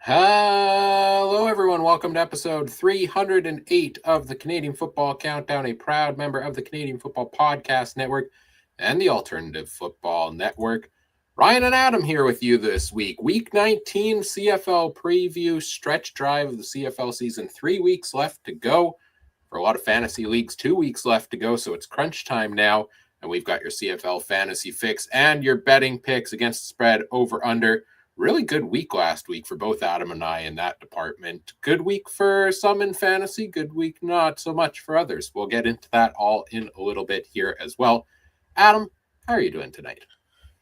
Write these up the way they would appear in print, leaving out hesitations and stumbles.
Hello, everyone. Welcome to episode 308 of the Canadian Football Countdown, a proud member of the Canadian Football Podcast Network and the Alternative Football Network. Ryan and Adam here with you this week. Week 19 CFL preview, stretch drive of the CFL season. 3 weeks left to go. For a lot of fantasy leagues, 2 weeks left to go, so it's crunch time now. And we've got your CFL fantasy fix and your betting picks against the spread over-under. Really good week last week for both Adam and I in that department. Good week for some in fantasy, good week not so much for others. We'll get into that all in a little bit here as well. Adam, how are you doing tonight?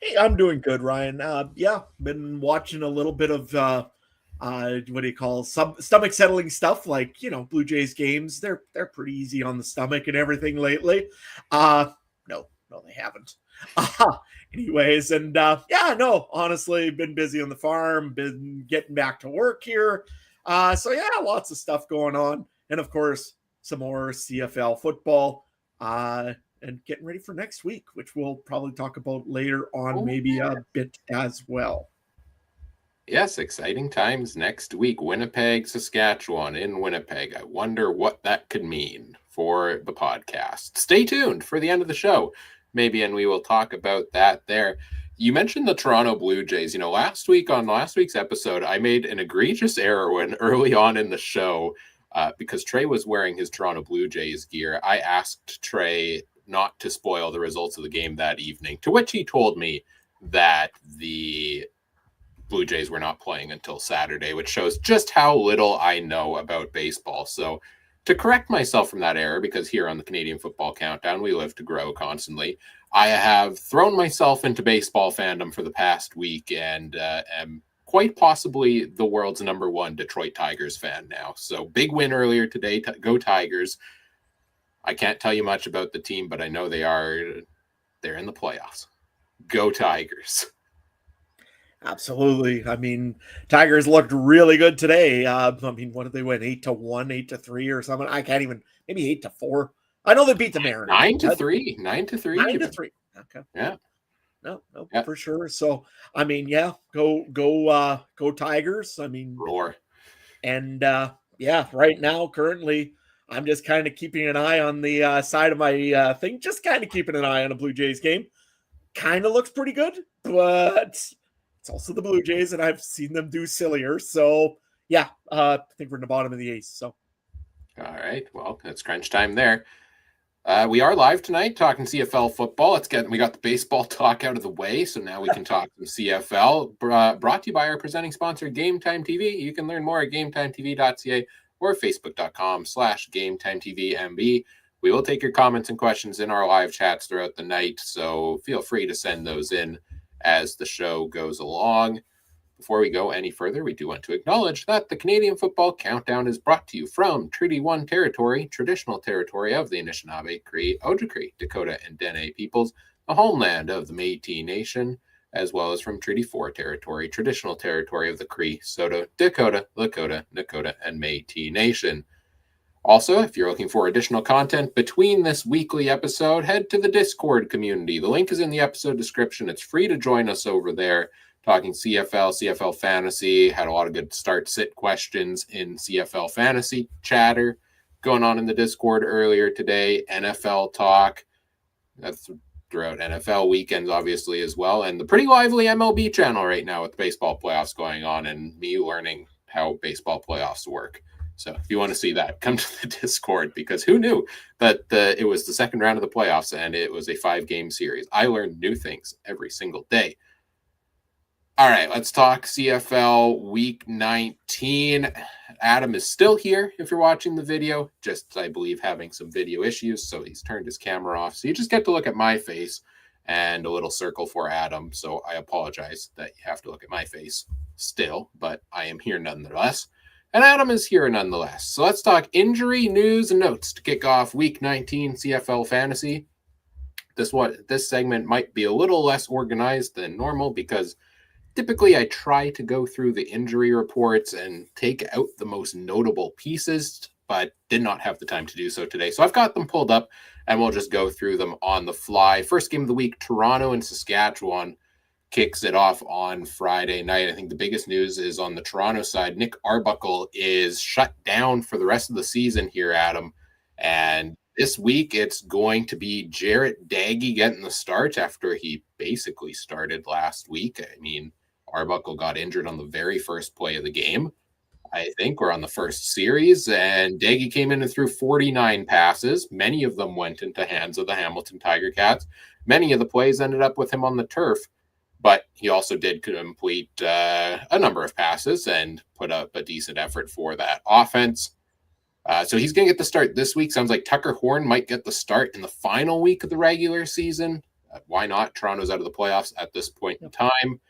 Hey, I'm doing good, Ryan. Been watching a little bit of stomach settling stuff, like Blue Jays games. They're pretty easy on the stomach and everything lately. No, they haven't. Anyways, and honestly, been busy on the farm, been getting back to work here. Lots of stuff going on, and of course, some more CFL football. And getting ready for next week, which we'll probably talk about later on, maybe a bit as well. Yes, exciting times next week. Winnipeg, Saskatchewan, in Winnipeg. I wonder what that could mean for the podcast. Stay tuned for the end of the show, maybe, and we will talk about that there. You mentioned the Toronto Blue Jays. Last week's episode, I made an egregious error when early on in the show, because Trey was wearing his Toronto Blue Jays gear. I asked Trey not to spoil the results of the game that evening, to which he told me that the Blue Jays were not playing until Saturday, which shows just how little I know about baseball. So to correct myself from that error, because here on the Canadian Football Countdown, we live to grow constantly, I have thrown myself into baseball fandom for the past week and am quite possibly the world's number one Detroit Tigers fan now. So big win earlier today. Go Tigers. I can't tell you much about the team, but I know they're in the playoffs. Go Tigers. Absolutely. I mean, Tigers looked really good today. What did they win? 8-1, 8-3 or something? I can't even, maybe 8-4. I know they beat the Mariners. 9-3. 9-3. 9-3. Okay. Yeah. No, yeah. For sure. So, I mean, yeah, go Tigers. I mean, roar. And right now, currently, I'm just kind of keeping an eye on the side of my thing, just kind of keeping an eye on a Blue Jays game. Kind of looks pretty good, but it's also the Blue Jays, and I've seen them do sillier. So, I think we're in the bottom of the eighth. So, all right. Well, it's crunch time there. We are live tonight talking CFL football. We got the baseball talk out of the way, so now we can talk some CFL. Brought to you by our presenting sponsor, Game Time TV. You can learn more at GameTimeTV.ca or Facebook.com/GameTimeTVMB. We will take your comments and questions in our live chats throughout the night, so feel free to send those in as the show goes along. Before we go any further, we do want to acknowledge that the Canadian Football Countdown is brought to you from Treaty 1 territory, traditional territory of the Anishinaabe, Cree, Ojibwe, Dakota, and Dene peoples, the homeland of the Métis Nation, as well as from Treaty 4 territory, traditional territory of the Cree, Saulteaux, Dakota, Lakota, Nakota, and Métis Nation. Also, if you're looking for additional content between this weekly episode, head to the Discord community. The link is in the episode description. It's free to join us over there. Talking CFL fantasy, had a lot of good start-sit questions in CFL fantasy chatter going on in the Discord earlier today. NFL talk. That's throughout NFL weekends, obviously, as well. And the pretty lively MLB channel right now with baseball playoffs going on and me learning how baseball playoffs work. So if you want to see that, come to the Discord, because who knew that it was the second round of the playoffs and it was a 5-game series. I learned new things every single day. All right, let's talk CFL Week 19. Adam is still here if you're watching the video, just, I believe, having some video issues, so he's turned his camera off. So you just get to look at my face and a little circle for Adam, so I apologize that you have to look at my face still, but I am here nonetheless. And Adam is here nonetheless. So let's talk injury, news, and notes to kick off Week 19 CFL Fantasy. This segment might be a little less organized than normal because typically I try to go through the injury reports and take out the most notable pieces, but did not have the time to do so today. So I've got them pulled up and we'll just go through them on the fly. First game of the week, Toronto and Saskatchewan. kicks it off on Friday night. I think the biggest news is on the Toronto side. Nick Arbuckle is shut down for the rest of the season here, Adam. And this week, it's going to be Jarrett Daggy getting the start after he basically started last week. I mean, Arbuckle got injured on the very first play of the game, I think, or on the first series, and Daggy came in and threw 49 passes. Many of them went into hands of the Hamilton Tiger Cats. Many of the plays ended up with him on the turf, but he also did complete a number of passes and put up a decent effort for that offense. So he's going to get the start this week. Sounds like Tucker Horn might get the start in the final week of the regular season. Why not? Toronto's out of the playoffs at this point in time.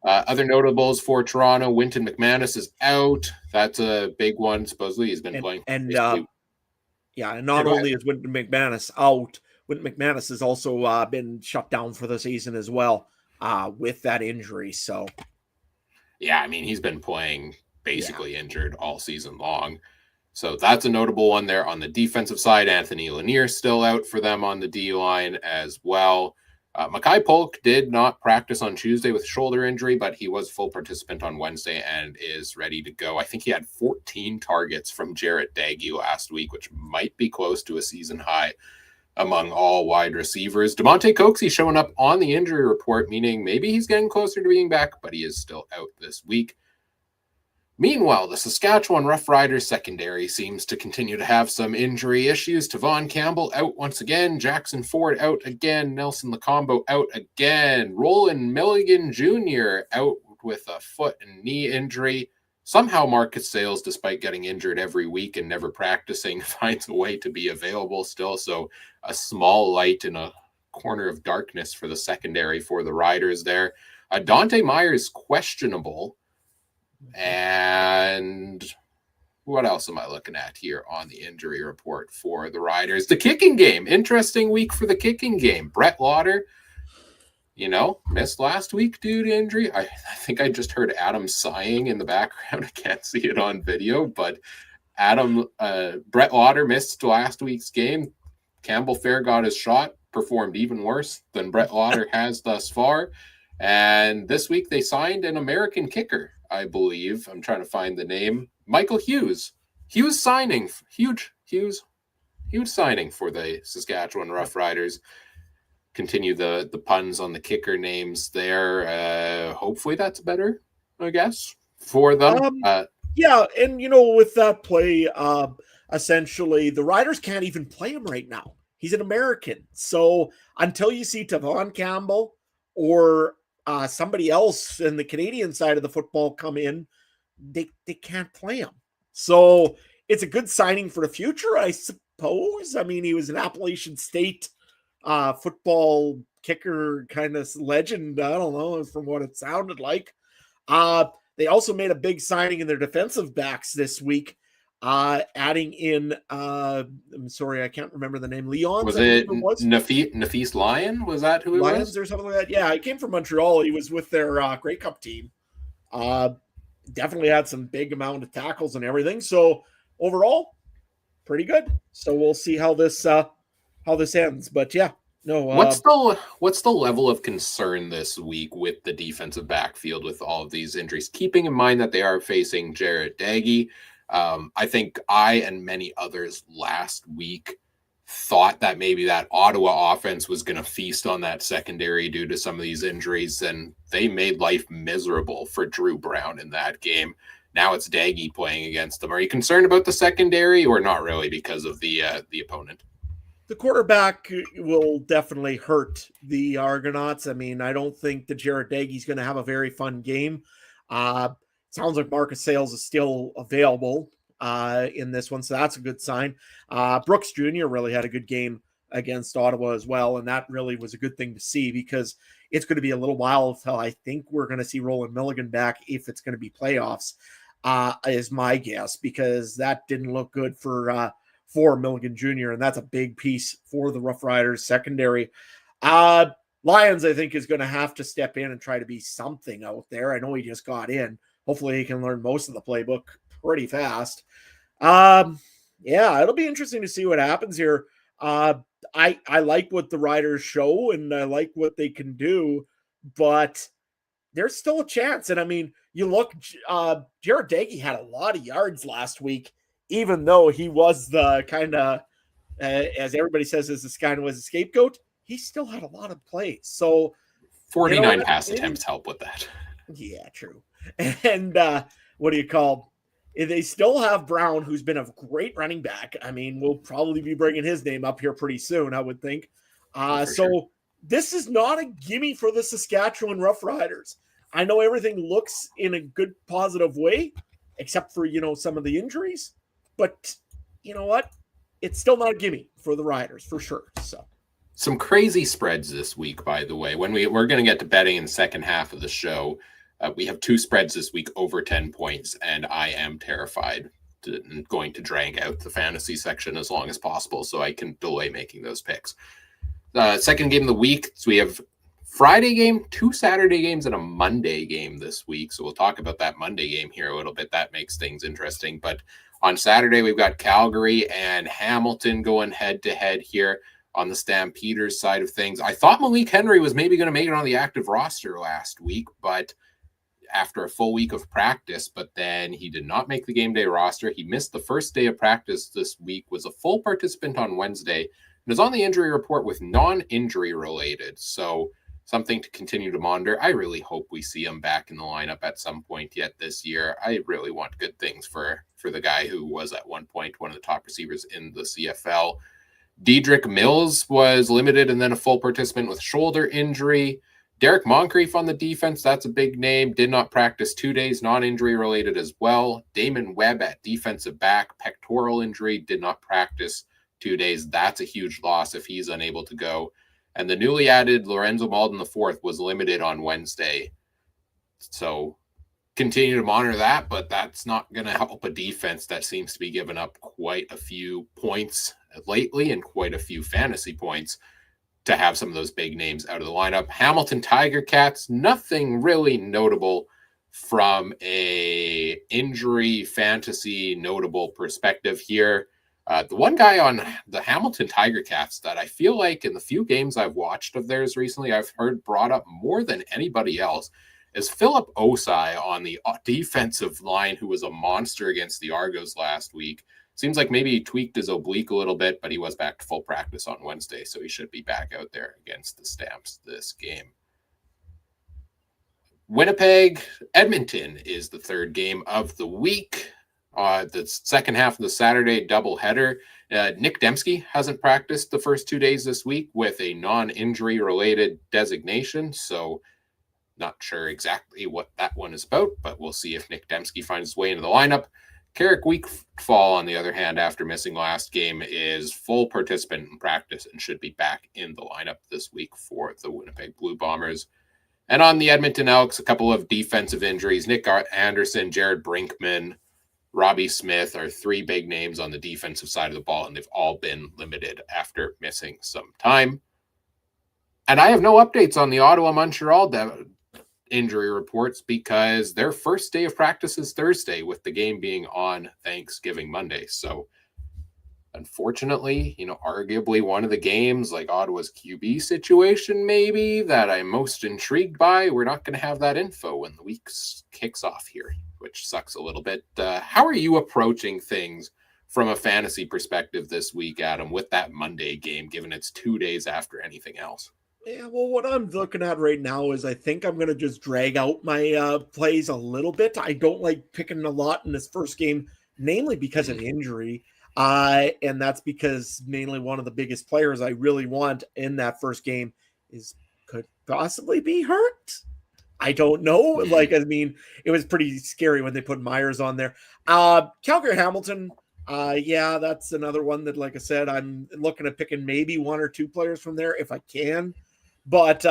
Other notables for Toronto, Wynton McManus is out. That's a big one. Supposedly he's been playing. And not only is Wynton McManus out, Wynton McManus has also been shut down for the season as well with that injury. So, yeah, I mean, he's been playing basically injured all season long. So that's a notable one there. On the defensive side, Anthony Lanier still out for them on the D line as well. Makai Polk did not practice on Tuesday with a shoulder injury, but he was full participant on Wednesday and is ready to go. I think he had 14 targets from Jarrett Daggy last week, which might be close to a season high among all wide receivers. DeMonte Coxey showing up on the injury report, meaning maybe he's getting closer to being back, but he is still out this week. Meanwhile, the Saskatchewan Roughriders secondary seems to continue to have some injury issues. Tavon Campbell out once again. Jackson Ford out again. Nelson Lacombo out again. Roland Milligan Jr. out with a foot and knee injury. Somehow Marcus Sayles, despite getting injured every week and never practicing, finds a way to be available still. So a small light in a corner of darkness for the secondary for the Riders there. Dante Myers questionable. And what else am I looking at here on the injury report for the Riders? The kicking game. Interesting week for the kicking game. Brett Lauder, missed last week due to injury. I think I just heard Adam sighing in the background. I can't see it on video, but Brett Lauder missed last week's game. Campbell Fair got his shot, performed even worse than Brett Lauder has thus far. And this week they signed an American kicker, I believe. I'm trying to find the name. Michael Hughes. Huge signing for the Saskatchewan Roughriders. Continue the puns on the kicker names there. Hopefully that's better, I guess, for them. And with that play, essentially the Riders can't even play him right now. He's an American. So until you see Tavon Campbell or somebody else in the Canadian side of the football come in, they can't play him. So it's a good signing for the future, I suppose. I mean, he was an Appalachian State football kicker kind of legend. I don't know, from what it sounded like. They also made a big signing in their defensive backs this week, adding in, I'm sorry, I can't remember the name. Leon? Was it Nafis Lyon? Was that who it Lions was? Or something like that? Yeah, he came from Montreal. He was with their Grey Cup team. Definitely had some big amount of tackles and everything. So overall, pretty good. So we'll see how this ends. But yeah, no. What's the level of concern this week with the defensive backfield with all of these injuries? Keeping in mind that they are facing Jarrett Daggy. I think I and many others last week thought that maybe that Ottawa offense was going to feast on that secondary due to some of these injuries, and they made life miserable for Drew Brown in that game. Now it's Daggy playing against them. Are you concerned about the secondary or not really because of the opponent? The quarterback will definitely hurt the Argonauts. I mean, I don't think that Jarrett Daggy's going to have a very fun game. Sounds like Marcus Sayles is still available in this one, so that's a good sign. Brooks Jr. really had a good game against Ottawa as well, and that really was a good thing to see because it's going to be a little while until I think we're going to see Roland Milligan back if it's going to be playoffs, is my guess, because that didn't look good for Milligan Jr., and that's a big piece for the Rough Riders secondary. Lions, I think, is going to have to step in and try to be something out there. I know he just got in. Hopefully he can learn most of the playbook pretty fast. It'll be interesting to see what happens here. I like what the Riders show, and I like what they can do. but there's still a chance. And I mean, you look, Jared Daggy had a lot of yards last week, even though he was the kind of, as everybody says, as this guy was a scapegoat. He still had a lot of plays. So 49 pass attempts help with that. Yeah, true. And what do you call? They still have Brown, who's been a great running back. I mean, we'll probably be bringing his name up here pretty soon, I would think. So sure. This is not a gimme for the Saskatchewan Roughriders. I know everything looks in a good, positive way, except for, some of the injuries. But you know what? It's still not a gimme for the Riders, for sure. So some crazy spreads this week, by the way. When we're going to get to betting in the second half of the show, we have 2 spreads this week over 10 points, and I am terrified going to drag out the fantasy section as long as possible so I can delay making those picks. Second game of the week, so we have Friday game, 2 Saturday games, and a Monday game this week. So we'll talk about that Monday game here a little bit. That makes things interesting. But on Saturday, we've got Calgary and Hamilton going head-to-head here on the Stampeders side of things. I thought Malik Henry was maybe going to make it on the active roster last week, but after a full week of practice, but then he did not make the game day roster. He missed the first day of practice this week, was a full participant on Wednesday, and is on the injury report with non-injury related. So something to continue to monitor. I really hope we see him back in the lineup at some point yet this year. I really want good things for the guy who was at one point one of the top receivers in the CFL. Dedrick Mills was limited and then a full participant with shoulder injury. Derek Moncrief on the defense, that's a big name. Did not practice 2 days, non-injury related as well. Damon Webb at defensive back, pectoral injury, did not practice 2 days. That's a huge loss if he's unable to go. And the newly added Lorenzo Malden IV was limited on Wednesday. So continue to monitor that, but that's not going to help a defense that seems to be giving up quite a few points lately and quite a few fantasy points to have some of those big names out of the lineup. Hamilton Tiger Cats, nothing really notable from a injury fantasy notable perspective here. The one guy on the Hamilton Tiger Cats that I feel like in the few games I've watched of theirs recently, I've heard brought up more than anybody else is Philip Osai on the defensive line, who was a monster against the Argos last week. Seems like maybe he tweaked his oblique a little bit, but he was back to full practice on Wednesday, so he should be back out there against the Stamps this game. Winnipeg, Edmonton is the third game of the week. The second half of the Saturday doubleheader. Nick Dembski hasn't practiced the first 2 days this week with a non-injury related designation, so not sure exactly what that one is about, but we'll see if Nick Dembski finds his way into the lineup. Carrick Weekfall, on the other hand, after missing last game, is full participant in practice and should be back in the lineup this week for the Winnipeg Blue Bombers. And on the Edmonton Elks, a couple of defensive injuries. Nick Anderson, Jared Brinkman, Robbie Smith are 3 big names on the defensive side of the ball, and they've all been limited after missing some time. And I have no updates on the Ottawa-Montreal injury reports because their first day of practice is Thursday, with the game being on Thanksgiving Monday. So unfortunately, arguably one of the games, like Ottawa's QB situation maybe, that I'm most intrigued by, we're not going to have that info when the week kicks off here, which sucks a little bit. How are you approaching things from a fantasy perspective this week, Adam, with that Monday game, given it's 2 days after anything else? Yeah, well, what I'm looking at right now is I think I'm going to just drag out my plays a little bit. I don't like picking a lot in this first game, mainly because of injury. And that's because mainly one of the biggest players I really want in that first game could possibly be hurt. I don't know. It was pretty scary when they put Myers on there. Calgary Hamilton. Yeah, that's another one that, like I said, I'm looking at picking maybe 1 or 2 players from there if I can. But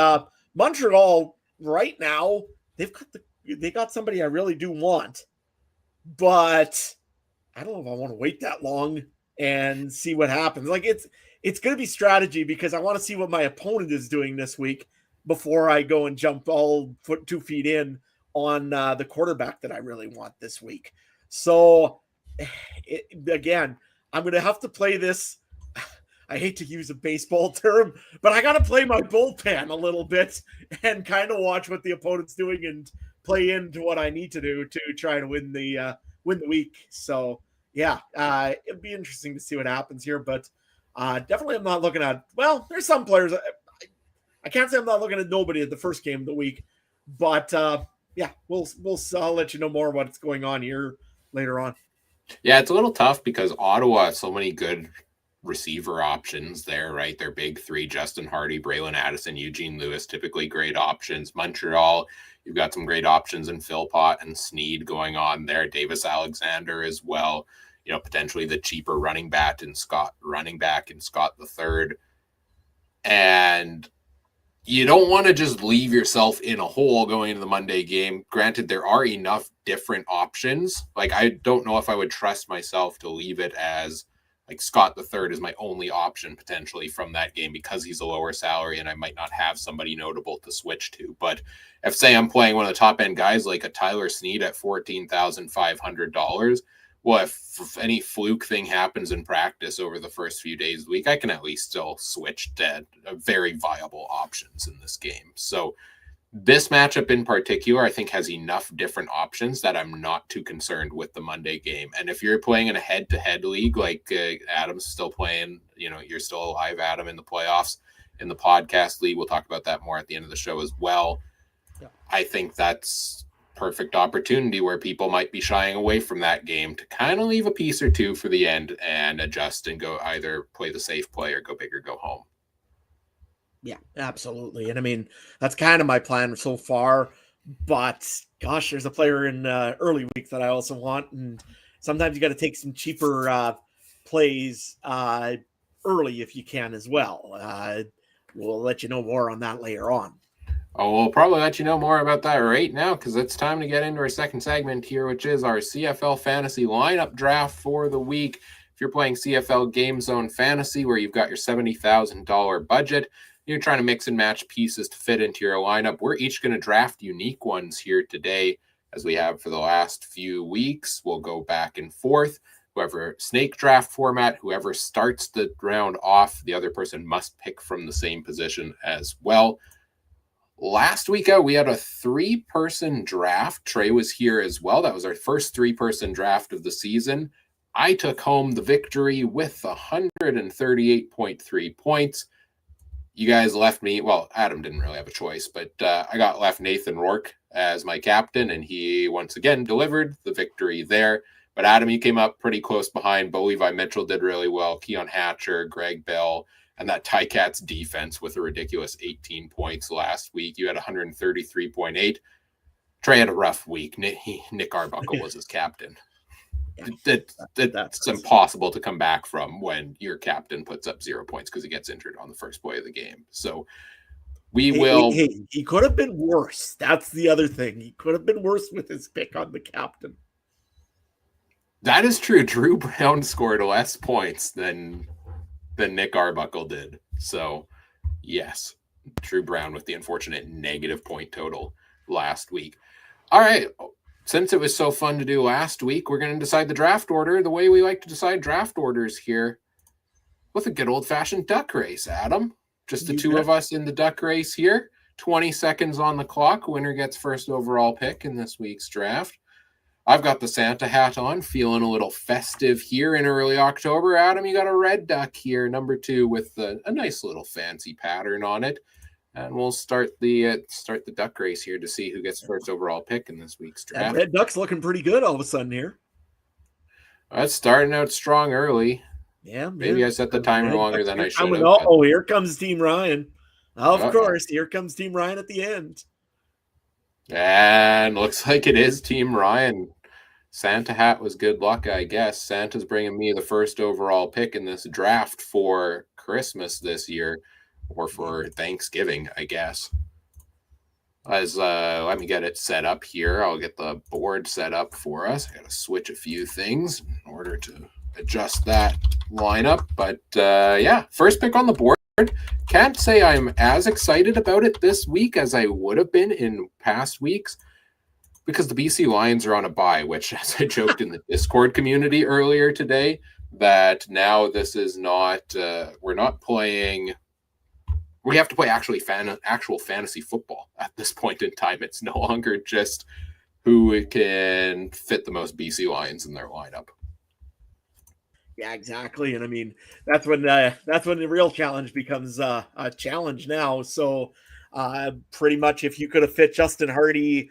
Montreal right now, they got somebody I really do want, but I don't know if I want to wait that long and see what happens. Like it's going to be strategy because I want to see what my opponent is doing this week before I go and jump 2 feet in on the quarterback that I really want this week. So again, I'm going to have to play this. I hate to use a baseball term, but I got to play my bullpen a little bit and kind of watch what the opponent's doing and play into what I need to do to try to win the week. So yeah, it'd be interesting to see what happens here, but definitely I'm not looking at, well, there's some players. I can't say I'm not looking at nobody at the first game of the week, but yeah, I'll let you know more what's going on here later on. Yeah, it's a little tough because Ottawa has so many good receiver options there, right? Their big three, Justin Hardy, Braylon Addison, Eugene Lewis, typically great options. Montreal, you've got some great options in Philpott and Sneed going on there. Davis Alexander as well. You know, potentially the cheaper running back in Scott the Third. And you don't want to just leave yourself in a hole going into the Monday game. Granted, there are enough different options. Like, I don't know if I would trust myself to leave it as like Scott the Third is my only option potentially from that game because he's a lower salary and I might not have somebody notable to switch to. But if, say, I'm playing one of the top end guys like a Tyler Sneed at $14,500, well, if any fluke thing happens in practice over the first few days of the week, I can at least still switch to very viable options in this game. So this matchup in particular, I think, has enough different options that I'm not too concerned with the Monday game. And if you're playing in a head-to-head league, like Adam's still playing, you know, you're still alive, Adam, in the playoffs, in the podcast league. We'll talk about that more at the end of the show as well. Yeah. I think that's perfect opportunity where people might be shying away from that game to kind of leave a piece or two for the end and adjust and go either play the safe play or go big or go home. Yeah, absolutely. And I mean, that's kind of my plan so far, but gosh, there's a player in early week that I also want. And sometimes you got to take some cheaper plays early if you can as well. We'll let you know more on that later on. Oh, we'll probably let you know more about that right now because it's time to get into our second segment here, which is our CFL Fantasy lineup draft for the week. If you're playing CFL Game Zone Fantasy where you've got your $70,000 budget, you're trying to mix and match pieces to fit into your lineup, we're each going to draft unique ones here today as we have for the last few weeks. We'll go back and forth. Whoever snake draft format, whoever starts the round off, the other person must pick from the same position as well. Last week out, we had a 3-person draft. Trey was here as well. That was our first 3-person draft of the season. I took home the victory with 138.3 points. You guys left me, well, Adam didn't really have a choice, but I got left Nathan Rourke as my captain, and he once again delivered the victory there. But Adam, you came up pretty close behind. Levi Mitchell did really well. Keon Hatcher, Greg Bell, and that Ticats defense with a ridiculous 18 points last week. You had 133.8. Trey had a rough week. Nick Arbuckle was his captain. That's impossible to come back from when your captain puts up 0 points because he gets injured on the first play of the game. So he could have been worse. That's the other thing. He could have been worse with his pick on the captain. That is true. Drew Brown scored less points than Nick Arbuckle did. So, yes, Drew Brown with the unfortunate negative point total last week. All right. Since it was so fun to do last week, we're going to decide the draft order the way we like to decide draft orders here with a good old-fashioned duck race, Adam. Just the two of us in the duck race here. 20 seconds on the clock. Winner gets first overall pick in this week's draft. I've got the Santa hat on, feeling a little festive here in early October. Adam, you got a red duck here, number 2, with a nice little fancy pattern on it. And we'll start the duck race here to see who gets first overall pick in this week's draft. That red duck's looking pretty good all of a sudden here. It's starting out strong early. Yeah, maybe I set the timer longer than I should have. Oh, here comes Team Ryan. Of course, here comes Team Ryan at the end. And looks like it is Team Ryan. Santa hat was good luck, I guess. Santa's bringing me the first overall pick in this draft for Christmas this year, or for Thanksgiving, I guess. Let me get it set up here. I'll get the board set up for us. I got to switch a few things in order to adjust that lineup. But yeah, first pick on the board. Can't say I'm as excited about it this week as I would have been in past weeks because the BC Lions are on a bye, which, as I joked in the Discord community earlier today, that now this is not, we're not playing, we have to play actual fantasy football at this point in time. It's no longer just who can fit the most BC Lions in their lineup. Yeah, exactly. And I mean, that's when the real challenge becomes a challenge now. So pretty much if you could have fit Justin Hardy,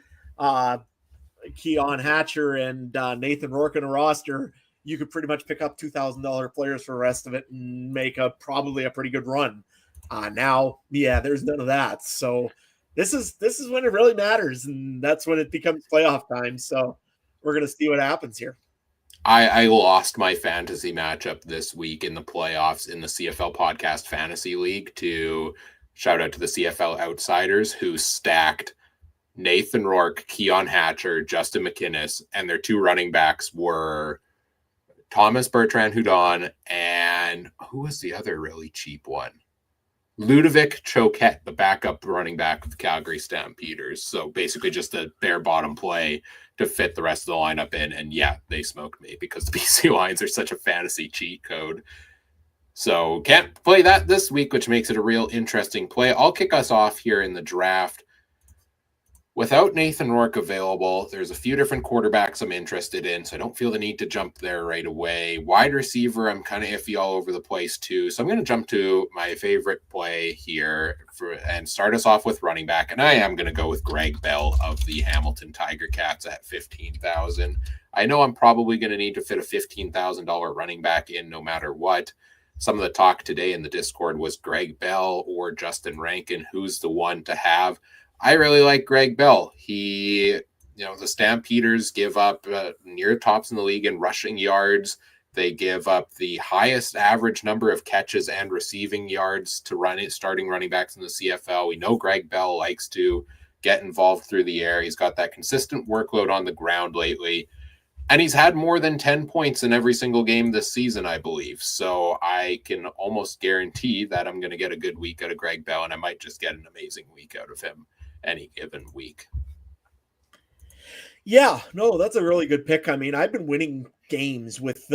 Keon Hatcher, and Nathan Rourke in a roster, you could pretty much pick up $2,000 players for the rest of it and make probably a pretty good run. Now, yeah, there's none of that. So this is when it really matters, and that's when it becomes playoff time. So we're gonna see what happens here. I lost my fantasy matchup this week in the playoffs in the CFL Podcast Fantasy League to shout out to the CFL Outsiders who stacked Nathan Rourke, Keon Hatcher, Justin McInnes, and their two running backs were Thomas Bertrand Hudon and who was the other really cheap one? Ludovic Choquette, the backup running back of the Calgary Stampeders. So basically just a bare bottom play to fit the rest of the lineup in. And yeah, they smoked me because the BC Lions are such a fantasy cheat code. So can't play that this week, which makes it a real interesting play. I'll kick us off here in the draft. Without Nathan Rourke available, there's a few different quarterbacks I'm interested in, so I don't feel the need to jump there right away. Wide receiver, I'm kind of iffy all over the place too, so I'm going to jump to my favorite play here and start us off with running back, and I am going to go with Greg Bell of the Hamilton Tiger Cats at $15,000. I know I'm probably going to need to fit a $15,000 running back in no matter what. Some of the talk today in the Discord was Greg Bell or Justin Rankin, who's the one to have. I really like Greg Bell. The Stampeders give up near tops in the league in rushing yards. They give up the highest average number of catches and receiving yards to starting running backs in the CFL. We know Greg Bell likes to get involved through the air. He's got that consistent workload on the ground lately. And he's had more than 10 points in every single game this season, I believe. So I can almost guarantee that I'm going to get a good week out of Greg Bell, and I might just get an amazing week out of him any given week. Yeah, no, that's a really good pick. I mean, I've been winning games with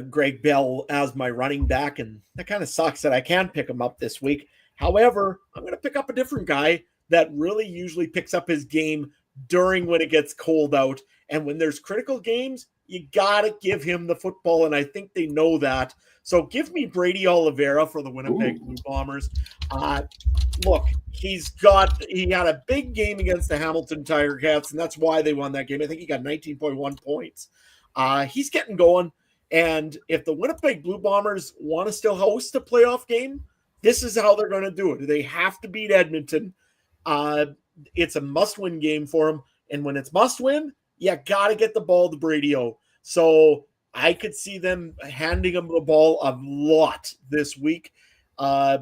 Greg Bell as my running back, and that kind of sucks that I can't pick him up this week. However, I'm going to pick up a different guy that really usually picks up his game during when it gets cold out. And when there's critical games, you got to give him the football, and I think they know that. So give me Brady Oliveira for the Winnipeg Blue Bombers. Look, he had a big game against the Hamilton Tiger Cats, and that's why they won that game. I think he got 19.1 points. He's getting going, and if the Winnipeg Blue Bombers want to still host a playoff game, this is how they're going to do it. They have to beat Edmonton. It's a must-win game for them, and when it's must-win, you got to get the ball to Brady O. So I could see them handing him the ball a lot this week. I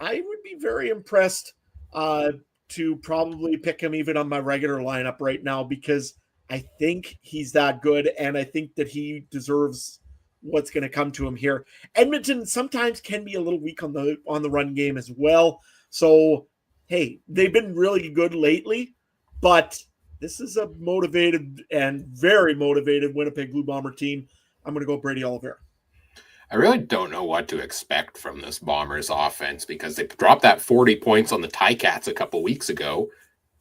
would be very impressed to probably pick him even on my regular lineup right now because I think he's that good, and I think that he deserves what's going to come to him here. Edmonton sometimes can be a little weak on the run game as well. So, hey, they've been really good lately, but this is a motivated and very motivated Winnipeg Blue Bomber team. I'm going to go Brady Oliveira. I really don't know what to expect from this Bombers offense because they dropped that 40 points on the Ticats a couple weeks ago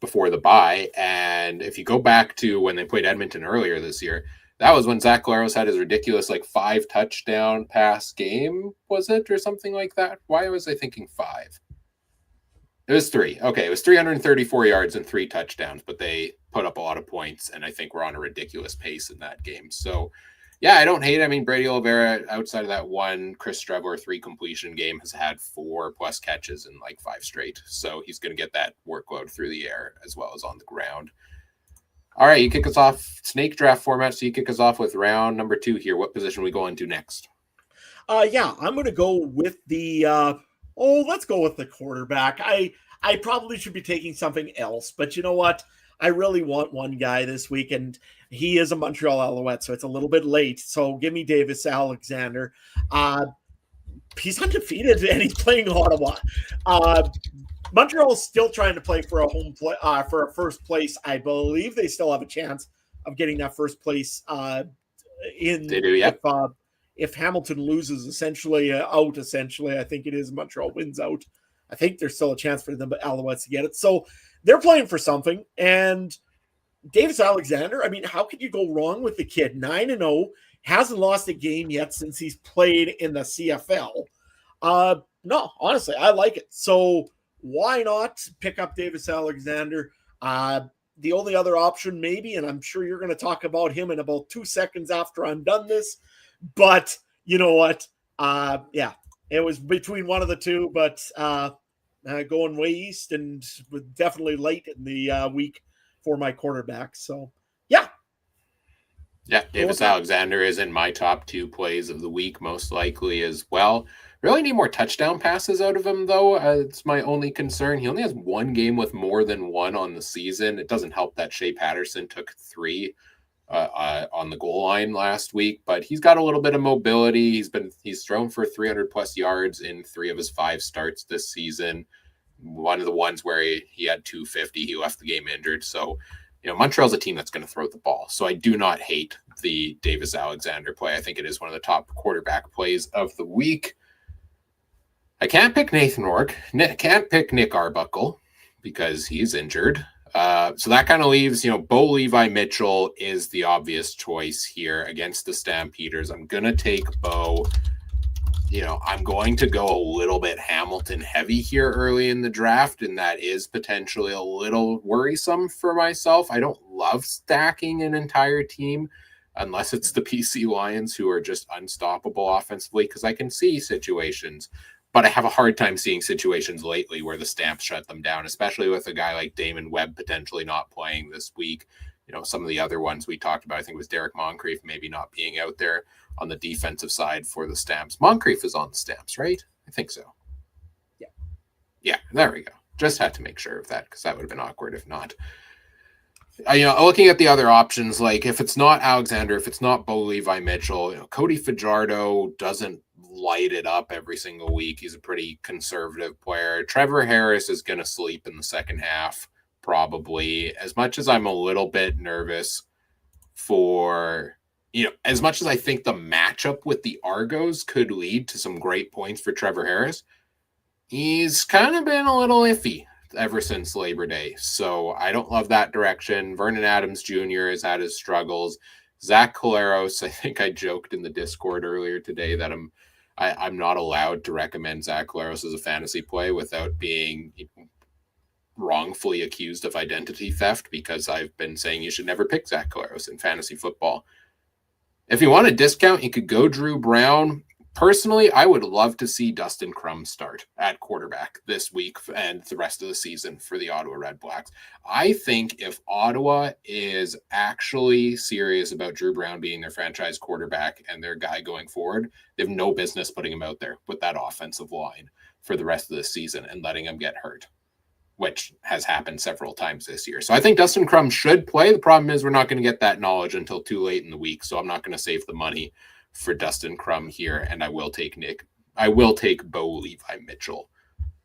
before the bye. And if you go back to when they played Edmonton earlier this year, that was when Zach Collaros had his ridiculous 5 touchdown pass game, was it, or something like that? Why was I thinking 5? It was 3. Okay, it was 334 yards and 3 touchdowns, but they put up a lot of points, and I think we're on a ridiculous pace in that game. So, yeah, I don't hate it. I mean, Brady Oliveira, outside of that one Chris Strebler 3 completion game, has had 4+ catches in 5 straight. So he's going to get that workload through the air as well as on the ground. All right, you kick us off snake draft format. So you kick us off with round number 2 here. What position are we going to next? Yeah, I'm going to go with the let's go with the quarterback. I probably should be taking something else, but you know what? I really want one guy this week, and he is a Montreal Alouette, so it's a little bit late. So give me Davis Alexander. He's undefeated, and he's playing Ottawa. Montreal's still trying to play for a home play for a first place. I believe they still have a chance of getting that first place They do, yeah. if Hamilton loses essentially, I think it is Montreal wins out. I think there's still a chance for the Alouettes to get it. So they're playing for something. And Davis Alexander, I mean, how could you go wrong with the kid? 9-0, hasn't lost a game yet since he's played in the CFL. No, honestly, I like it. So why not pick up Davis Alexander? The only other option, maybe, and I'm sure you're going to talk about him in about 2 seconds after I'm done this, but you know what? Yeah, it was between one of the two, but going way east and definitely late in the week for my quarterback. So, yeah. Yeah, Davis Alexander is in my top 2 plays of the week, most likely as well. Really need more touchdown passes out of him, though. It's my only concern. He only has 1 game with more than 1 on the season. It doesn't help that Shea Patterson took 3 on the goal line last week, but he's got a little bit of mobility. He's thrown for 300 plus yards in 3 of his 5 starts this season. One of the ones where he had 250, he left the game injured. So, Montreal's a team that's going to throw the ball. So I do not hate the Davis Alexander play. I think it is one of the top quarterback plays of the week. I can't pick Nathan Rourke. Can't pick Nick Arbuckle because he's injured. So that kind of leaves, Bo Levi Mitchell is the obvious choice here against the Stampeders. I'm going to take Bo. I'm going to go a little bit Hamilton heavy here early in the draft, and that is potentially a little worrisome for myself. I don't love stacking an entire team unless it's the PC Lions, who are just unstoppable offensively, because I can see situations, but I have a hard time seeing situations lately where the Stamps shut them down, especially with a guy like Damon Webb potentially not playing this week. Some of the other ones we talked about, I think it was Derek Moncrief maybe not being out there on the defensive side for the Stamps. Moncrief is on the Stamps, right? I think so. Yeah. Yeah, there we go. Just had to make sure of that because that would have been awkward if not. Looking at the other options, like if it's not Alexander, if it's not Bo Levi Mitchell, Cody Fajardo doesn't light it up every single week. He's a pretty conservative player. Trevor Harris is going to sleep in the second half, probably. As much as I'm a little bit nervous for, as much as I think the matchup with the Argos could lead to some great points for Trevor Harris, he's kind of been a little iffy ever since Labor Day. So I don't love that direction. Vernon Adams Jr. has had his struggles. Zach Collaros, I think I joked in the Discord earlier today that I'm not allowed to recommend Zach Collaros as a fantasy play without being wrongfully accused of identity theft, because I've been saying you should never pick Zach Collaros in fantasy football. If you want a discount, you could go Drew Brown. Personally, I would love to see Dustin Crum start at quarterback this week and the rest of the season for the Ottawa Redblacks. I think if Ottawa is actually serious about Drew Brown being their franchise quarterback and their guy going forward, they have no business putting him out there with that offensive line for the rest of the season and letting him get hurt, which has happened several times this year. So I think Dustin Crum should play. The problem is we're not going to get that knowledge until too late in the week, so I'm not going to save the money for Dustin Crum here, and I will take Bo Levi Mitchell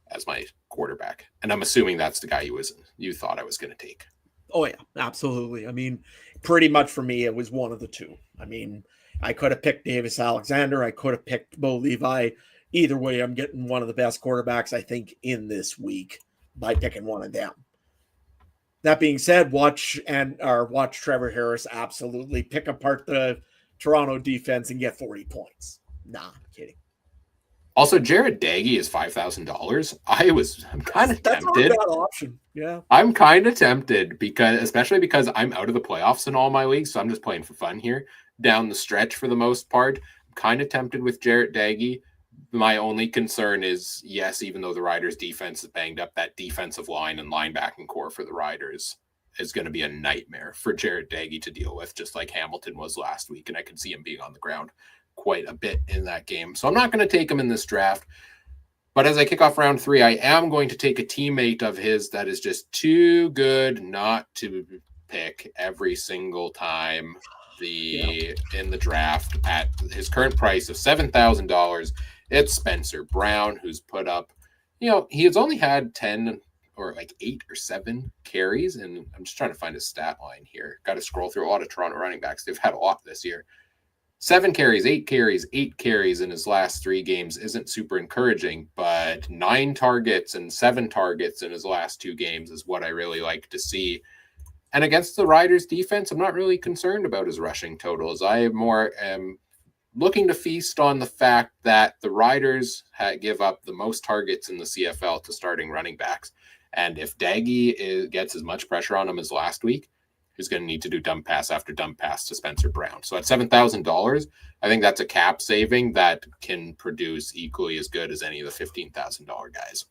as my quarterback. And I'm assuming that's the guy you thought I was going to take. Oh, yeah, absolutely. I mean, pretty much for me, it was one of the two. I mean, I could have picked Davis Alexander. I could have picked Bo Levi. Either way, I'm getting one of the best quarterbacks, I think, in this week by picking one of them. That being said, watch Trevor Harris absolutely pick apart the Toronto defense and get 40 points. Nah, I'm kidding. Also, Jared Daggy is $5,000. I'm kind of tempted. That's not a bad option. Yeah. I'm kind of tempted especially because I'm out of the playoffs in all my leagues, so I'm just playing for fun here down the stretch for the most part. I'm kind of tempted with Jared Daggy. My only concern is, yes, even though the Riders' defense is banged up, that defensive line and linebacking core for the Riders is going to be a nightmare for Jared Daggy to deal with, just like Hamilton was last week. And I could see him being on the ground quite a bit in that game. So I'm not going to take him in this draft. But as I kick off round 3, I am going to take a teammate of his that is just too good not to pick every single time in the draft at his current price of $7,000. It's Spencer Brown, who's put up, he has only had 10 or like 8 or 7 carries. And I'm just trying to find his stat line here. Got to scroll through a lot of Toronto running backs. They've had a lot this year. 7 carries, 8 carries, 8 carries in his last 3 games isn't super encouraging, but 9 targets and 7 targets in his last 2 games is what I really like to see. And against the Riders defense, I'm not really concerned about his rushing totals. I more am looking to feast on the fact that the Riders give up the most targets in the CFL to starting running backs. And if Daggy gets as much pressure on him as last week, he's going to need to do dump pass after dump pass to Spencer Brown. So at $7,000, I think that's a cap saving that can produce equally as good as any of the $15,000 guys.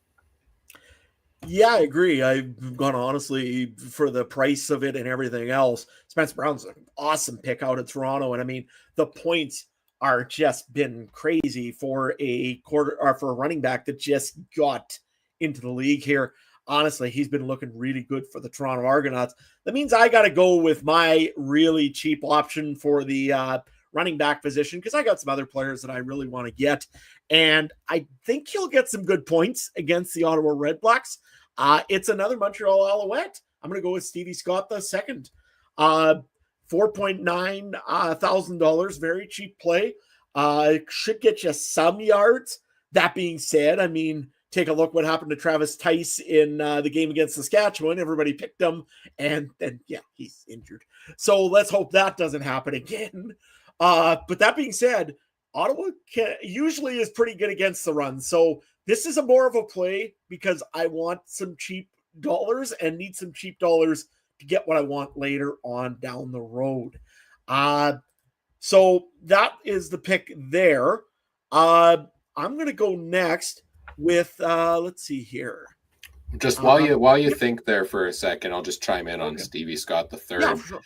Yeah, I agree. I've gone honestly for the price of it and everything else. Spencer Brown's an awesome pick out of Toronto. And I mean, the points are just been crazy for a quarter or for a running back that just got into the league here. Honestly, he's been looking really good for the Toronto Argonauts. That means I got to go with my really cheap option for the running back position because I got some other players that I really want to get. And I think he'll get some good points against the Ottawa Redblacks. It's another Montreal Alouette. I'm going to go with Stevie Scott the second. $4.9 thousand, very cheap play. Should get you some yards. That being said, I mean, take a look what happened to Travis Tice in the game against Saskatchewan. Everybody picked him, and then, yeah, he's injured. So let's hope that doesn't happen again. But that being said, Ottawa usually is pretty good against the run. So this is a more of a play because I want some cheap dollars and need some cheap dollars to get what I want later on down the road. So that is the pick there. I'm going to go next with, let's see here. Just while you think there for a second, I'll just chime in on Stevie Scott the third. Yeah, for sure.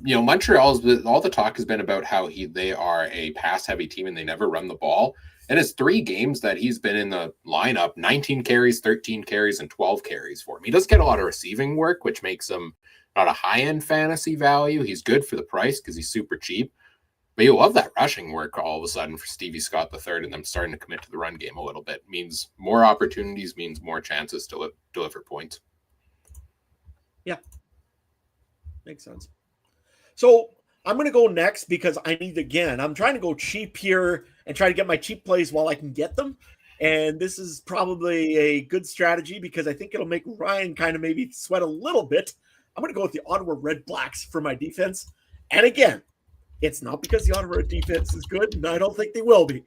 You know, Montreal's all the talk has been about how they are a pass heavy team and they never run the ball. And it's 3 games that he's been in the lineup, 19 carries, 13 carries, and 12 carries for him. He does get a lot of receiving work, which makes him not a high-end fantasy value. He's good for the price because he's super cheap. But you love that rushing work all of a sudden for Stevie Scott the third and them starting to commit to the run game a little bit. Means more opportunities, means more chances to deliver points. Yeah. Makes sense. So I'm going to go next because I'm trying to go cheap here and try to get my cheap plays while I can get them. And this is probably a good strategy because I think it'll make Ryan kind of maybe sweat a little bit. I'm going to go with the Ottawa Redblacks for my defense. And again, it's not because the Ottawa defense is good, and I don't think they will be.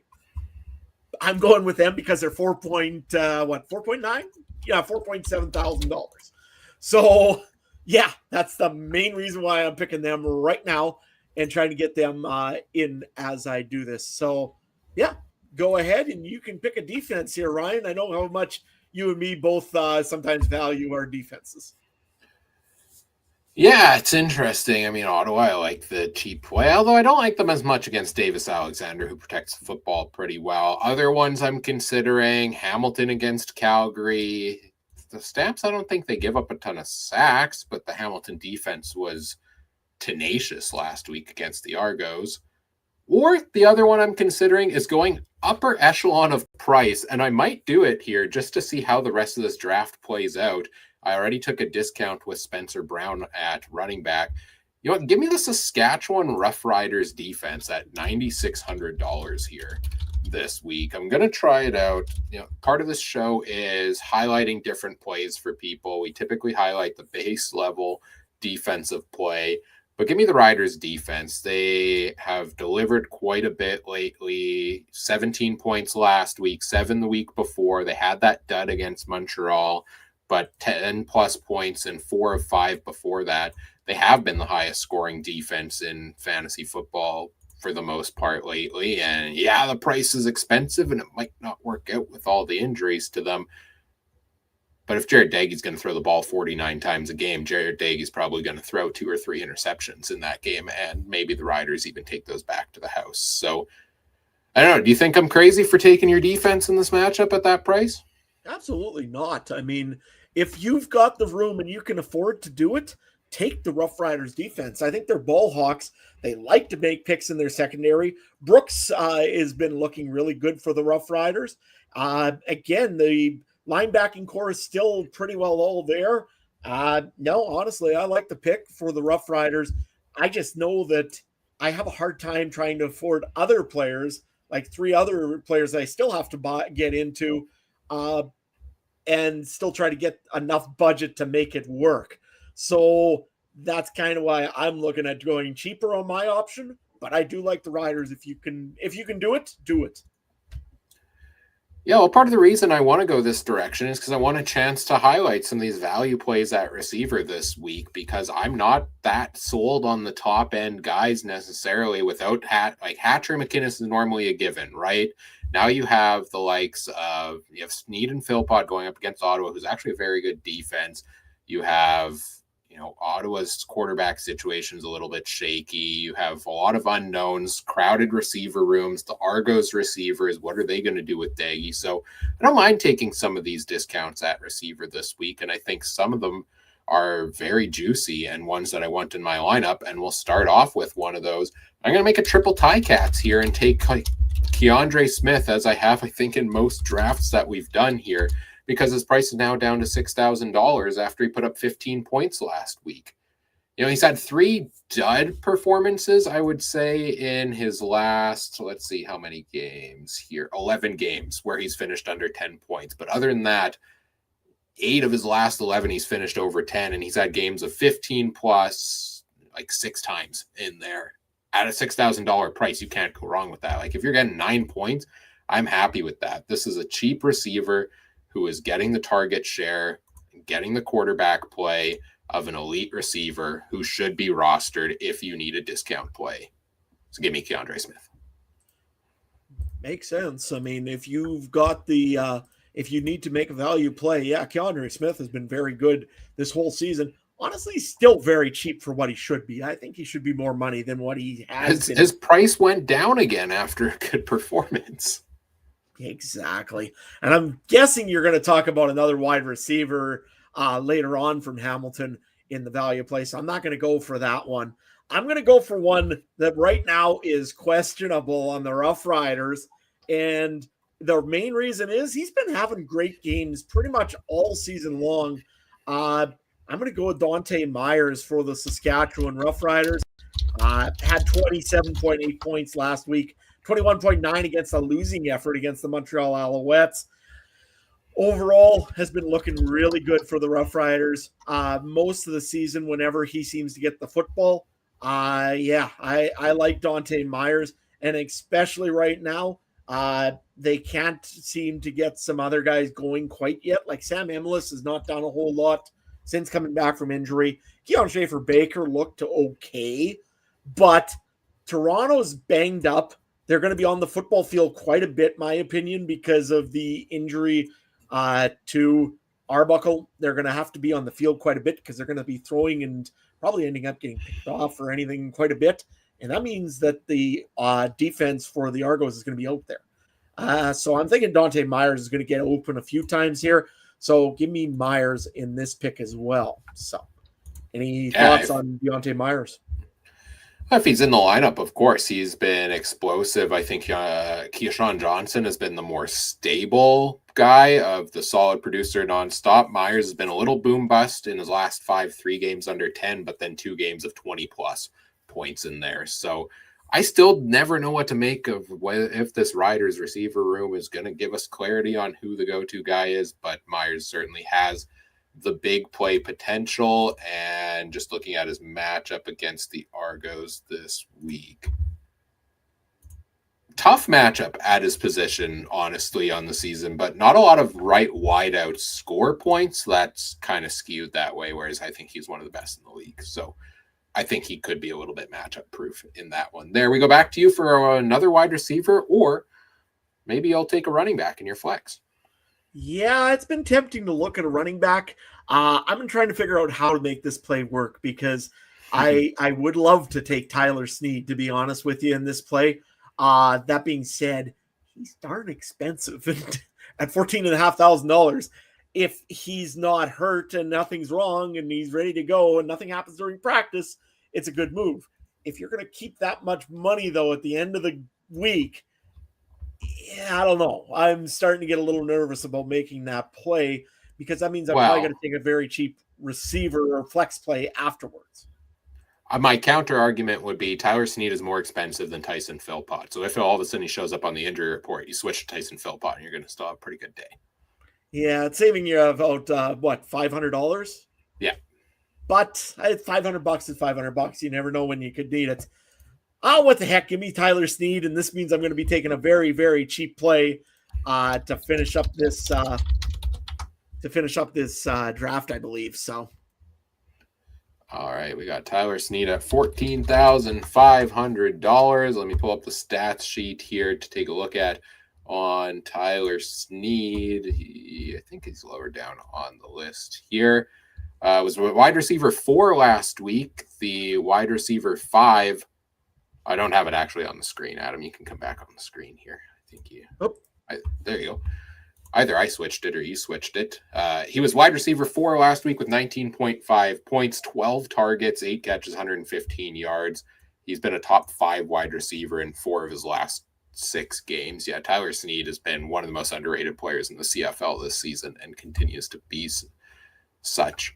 I'm going with them because they're $4.9? Yeah, $4.7 thousand. So yeah, that's the main reason why I'm picking them right now and trying to get them in as I do this. So yeah, go ahead and you can pick a defense here, Ryan. I know how much you and me both sometimes value our defenses. Yeah, it's interesting. I mean, Ottawa, I like the cheap play, although I don't like them as much against Davis Alexander, who protects the football pretty well. Other ones I'm considering, Hamilton against Calgary. The Stamps, I don't think they give up a ton of sacks, but the Hamilton defense was tenacious last week against the Argos. Or the other one I'm considering is going upper echelon of price, and I might do it here just to see how the rest of this draft plays out. I already took a discount with Spencer Brown at running back. You know what? Give me the Saskatchewan Roughriders defense at $9,600 here this week. I'm going to try it out. You know, part of this show is highlighting different plays for people. We typically highlight the base level defensive play, but give me the Riders defense. They have delivered quite a bit lately. 17 points last week, 7 the week before. They had that dud against Montreal, but 10 plus points and 4 of 5 before that. They have been the highest scoring defense in fantasy football for the most part lately. And yeah, the price is expensive and it might not work out with all the injuries to them. But if Jared Daggie's going to throw the ball 49 times a game, Jared Daggie's probably going to throw 2 or 3 interceptions in that game. And maybe the Riders even take those back to the house. So I don't know. Do you think I'm crazy for taking your defense in this matchup at that price? Absolutely not. I mean, if you've got the room and you can afford to do it, take the Rough Riders defense. I think they're ball hawks. They like to make picks in their secondary. Brooks has been looking really good for the Rough Riders. Again, the linebacking core is still pretty well all there. No, honestly, I like the pick for the Rough Riders. I just know that I have a hard time trying to afford other players, like 3 other players I still have to get into, and still try to get enough budget to make it work. So that's kind of why I'm looking at going cheaper on my option. But I do like the riders. If you can do it, do it. Yeah, well, part of the reason I want to go this direction is because I want a chance to highlight some of these value plays at receiver this week, because I'm not that sold on the top end guys necessarily without Hatcher McKinnis is normally a given, right? Now you have the likes of Snead and Philpott going up against Ottawa, who's actually a very good defense. You have Ottawa's quarterback situation is a little bit shaky. You have a lot of unknowns, crowded receiver rooms. The Argos receivers, what are they going to do with Daggy? So I don't mind taking some of these discounts at receiver this week, and I think some of them are very juicy and ones that I want in my lineup, and we'll start off with one of those. I'm going to make a triple tie cats here and take Keandre Smith, as I have, I think, in most drafts that we've done here, because his price is now down to $6,000 after he put up 15 points last week. He's had 3 dud performances, I would say, in his last, let's see how many games here, 11 games where he's finished under 10 points. But other than that, 8 of his last 11, he's finished over 10, and he's had games of 15 plus like 6 times in there. At a $6,000 price, you can't go wrong with that. Like, if you're getting 9 points, I'm happy with that. This is a cheap receiver who is getting the target share, getting the quarterback play of an elite receiver who should be rostered if you need a discount play. So give me Keandre Smith. Makes sense. I mean, if you've got if you need to make a value play, Keandre Smith has been very good this whole season. Honestly, still very cheap for what he should be. I think he should be more money than what he has been. His price went down again after a good performance. Exactly. And I'm guessing you're going to talk about another wide receiver later on from Hamilton in the value play. So I'm not going to go for that one. I'm going to go for one that right now is questionable on the Rough Riders. And the main reason is he's been having great games pretty much all season long. I'm going to go with Dante Myers for the Saskatchewan Rough Riders. Had 27.8 points last week. 21.9 against a losing effort against the Montreal Alouettes. Overall, has been looking really good for the Rough Riders. Most of the season, whenever he seems to get the football, I like Dante Myers, and especially right now, they can't seem to get some other guys going quite yet. Like Sam Emilus has not done a whole lot since coming back from injury. Keon Schaefer-Baker looked okay, but Toronto's banged up. They're going to be on the football field quite a bit, my opinion, because of the injury to Arbuckle. They're going to have to be on the field quite a bit because they're going to be throwing and probably ending up getting picked off or anything quite a bit. And that means that the defense for the Argos is going to be out there. So I'm thinking Dante Myers is going to get open a few times here. So give me Myers in this pick as well. So any thoughts on Dante Myers? If he's in the lineup, of course, he's been explosive. I think Keyshawn Johnson has been the more stable guy of the solid producer nonstop. Myers has been a little boom bust in his last 3 games under 10, but then 2 games of 20 plus points in there. So I still never know what to make of if this Riders receiver room is going to give us clarity on who the go-to guy is, but Myers certainly has the big play potential. And just looking at his matchup against the Argos this week, tough matchup at his position, honestly, on the season, but not a lot of right wideout score points. That's kind of skewed that way, whereas I think he's one of the best in the league. So I think he could be a little bit matchup proof in that one. There we go back to you for another wide receiver, or maybe you'll take a running back in your flex. Yeah, it's been tempting to look at a running back. I've been trying to figure out how to make this play work because I would love to take Tyler Snead, to be honest with you, in this play. That being said, he's darn expensive at $14,500. If he's not hurt and nothing's wrong and he's ready to go and nothing happens during practice, it's a good move. If you're going to keep that much money, though, at the end of the week, I don't know. I'm starting to get a little nervous about making that play because that means I'm probably going to take a very cheap receiver or flex play afterwards. My counter argument would be Tyler Snead is more expensive than Tyson Philpott. So if all of a sudden he shows up on the injury report, you switch to Tyson Philpott and you're going to still have a pretty good day. Yeah, it's saving you about $500. Yeah, but $500 is $500. You never know when you could need it. Oh, what the heck? Give me Tyler Snead, and this means I'm going to be taking a very, very cheap play to finish up this draft, I believe. So, all right, we got Tyler Snead at $14,500. Let me pull up the stats sheet here to take a look at on Tyler Snead. I think he's lower down on the list here. Was wide receiver 4 last week. The wide receiver 5. I don't have it actually on the screen, Adam. You can come back on the screen here. I think you. Oh, there you go. Either I switched it or you switched it. He was wide receiver 4 last week with 19.5 points, 12 targets, 8 catches, 115 yards. He's been a top 5 wide receiver in 4 of his last 6 games. Yeah, Tyler Snead has been one of the most underrated players in the CFL this season and continues to be such.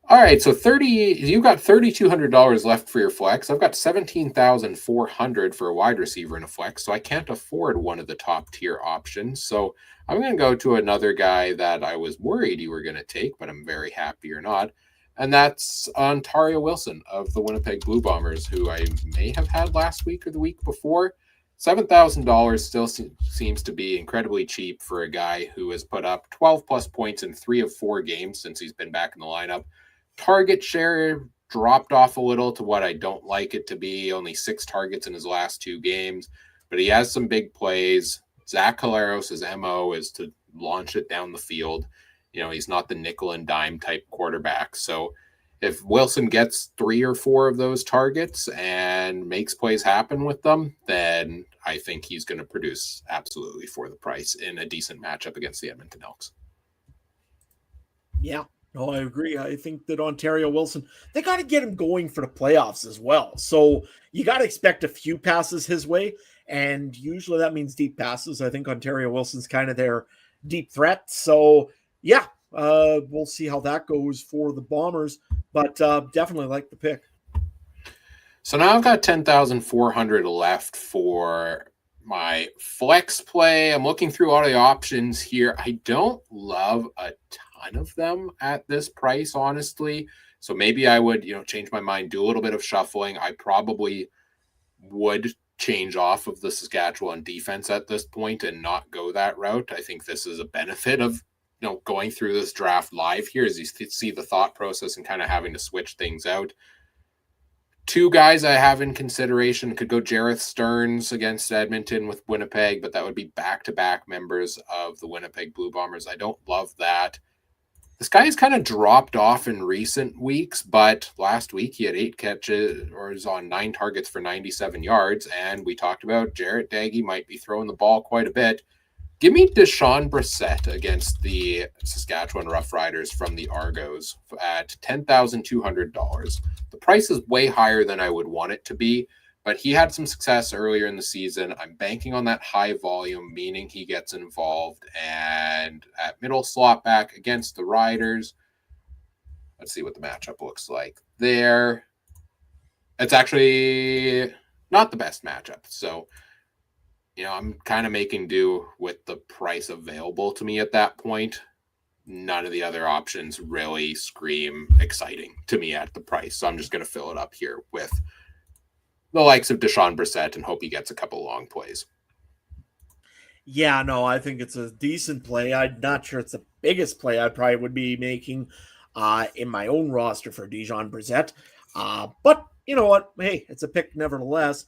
All right, so you got $3,200 left for your flex. I've got $17,400 for a wide receiver in a flex, so I can't afford one of the top tier options. So I'm going to go to another guy that I was worried you were going to take, but I'm very happy you're not. And that's Ontario Wilson of the Winnipeg Blue Bombers, who I may have had last week or the week before. $7,000 still seems to be incredibly cheap for a guy who has put up 12 plus points in 3 of 4 games since he's been back in the lineup. Target share dropped off a little to what I don't like it to be. Only 6 targets in his last 2 games, but he has some big plays. Zach Collaros' MO is to launch it down the field. He's not the nickel and dime type quarterback. So if Wilson gets 3 or 4 of those targets and makes plays happen with them, then I think he's going to produce absolutely for the price in a decent matchup against the Edmonton Elks. Yeah. No, I agree. I think that Ontario Wilson, they got to get him going for the playoffs as well. So you got to expect a few passes his way, and usually that means deep passes. I think Ontario Wilson's kind of their deep threat. So, yeah, we'll see how that goes for the Bombers, but definitely like the pick. So now I've got $10,400 left for my flex play. I'm looking through all the options here. I don't love a ton of them at this price, honestly. So maybe I would, change my mind, do a little bit of shuffling. I probably would change off of the Saskatchewan defense at this point and not go that route. I think this is a benefit of, going through this draft live here as you see the thought process and kind of having to switch things out. 2 guys I have in consideration could go Jareth Stearns against Edmonton with Winnipeg, but that would be back-to-back members of the Winnipeg Blue Bombers. I don't love that. This guy has kind of dropped off in recent weeks, but last week he had 8 catches or is on 9 targets for 97 yards, and we talked about Jarrett Daggy might be throwing the ball quite a bit. Give me Deshaun Brissett against the Saskatchewan Roughriders from the Argos at $10,200. The price is way higher than I would want it to be, but he had some success earlier in the season. I'm banking on that high volume, meaning he gets involved. And at middle slot back against the Riders, let's see what the matchup looks like there. It's actually not the best matchup. So, I'm kind of making do with the price available to me at that point. None of the other options really scream exciting to me at the price. So I'm just going to fill it up here with the likes of Deshaun Brissett and hope he gets a couple long plays. Yeah, no, I think it's a decent play. I'm not sure it's the biggest play I probably would be making in my own roster for Deshaun Brissett. But you know what? Hey, it's a pick nevertheless.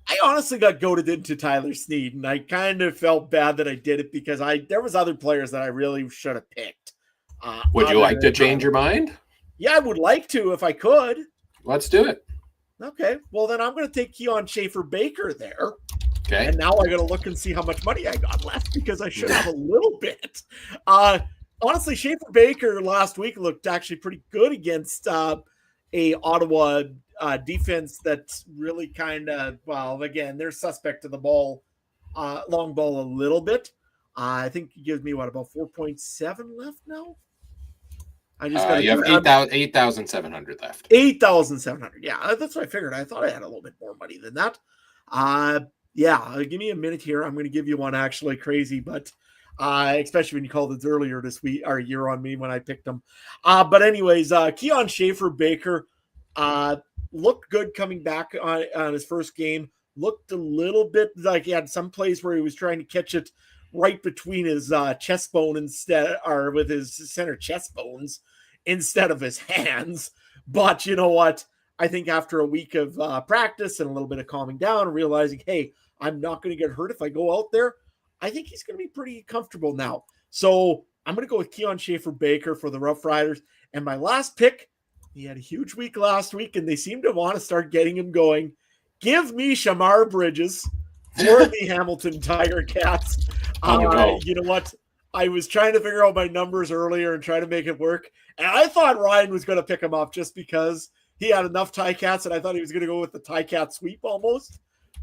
I honestly got goaded into Tyler Snead, and I kind of felt bad that I did it because there was other players that I really should have picked. Would you like to change your mind? Yeah, I would like to if I could. Let's do it. Okay, well then I'm going to take Keon Schaefer-Baker there. Okay. And now I got to look and see how much money I got left because I should have a little bit. Honestly, Schaefer-Baker last week looked actually pretty good against a Ottawa defense that's really kind of, well, again, they're suspect to the ball, long ball a little bit. I think he gives me, about 4.7 left now? I just got You have 8,700 left. 8,700. Yeah, that's what I figured. I thought I had a little bit more money than that. Yeah, give me a minute here. I'm going to give you one actually crazy, but especially when you called it earlier this week or year on me when I picked them. But anyways, Keon Schaefer Baker looked good coming back on his first game. Looked a little bit like he had some plays where he was trying to catch it right between his chest bone instead, or with his center chest bones instead of his hands. But you know what? I think after a week of practice and a little bit of calming down and realizing, hey, I'm not going to get hurt if I go out there, I think he's going to be pretty comfortable now. So I'm going to go with Keon Schaefer Baker for the Rough Riders. And my last pick, he had a huge week last week, and they seem to want to start getting him going. Give me Shamar Bridges for the Hamilton Tiger Cats. No. You know what? I was trying to figure out my numbers earlier and try to make it work. And I thought Ryan was going to pick him up just because he had enough Ticats, and I thought he was going to go with the Ticat sweep almost,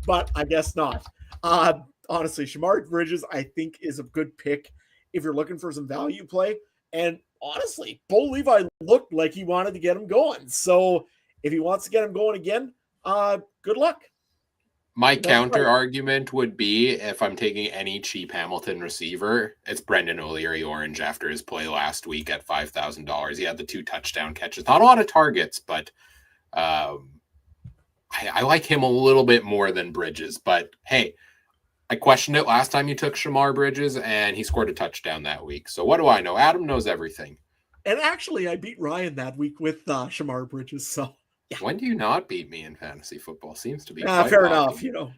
but I guess not. Honestly, Shamar Bridges, I think, is a good pick if you're looking for some value play. And honestly, Bo Levi looked like he wanted to get him going. So if he wants to get him going again, good luck. My counter argument would be if I'm taking any cheap Hamilton receiver, it's Brendan O'Leary Orange after his play last week at $5,000. He had the 2 touchdown catches. Not a lot of targets, but I like him a little bit more than Bridges. But hey, I questioned it last time you took Shamar Bridges, and he scored a touchdown that week. So what do I know? Adam knows everything. And actually, I beat Ryan that week with Shamar Bridges. So yeah. When do you not beat me in fantasy football? Seems to be fair enough. You know,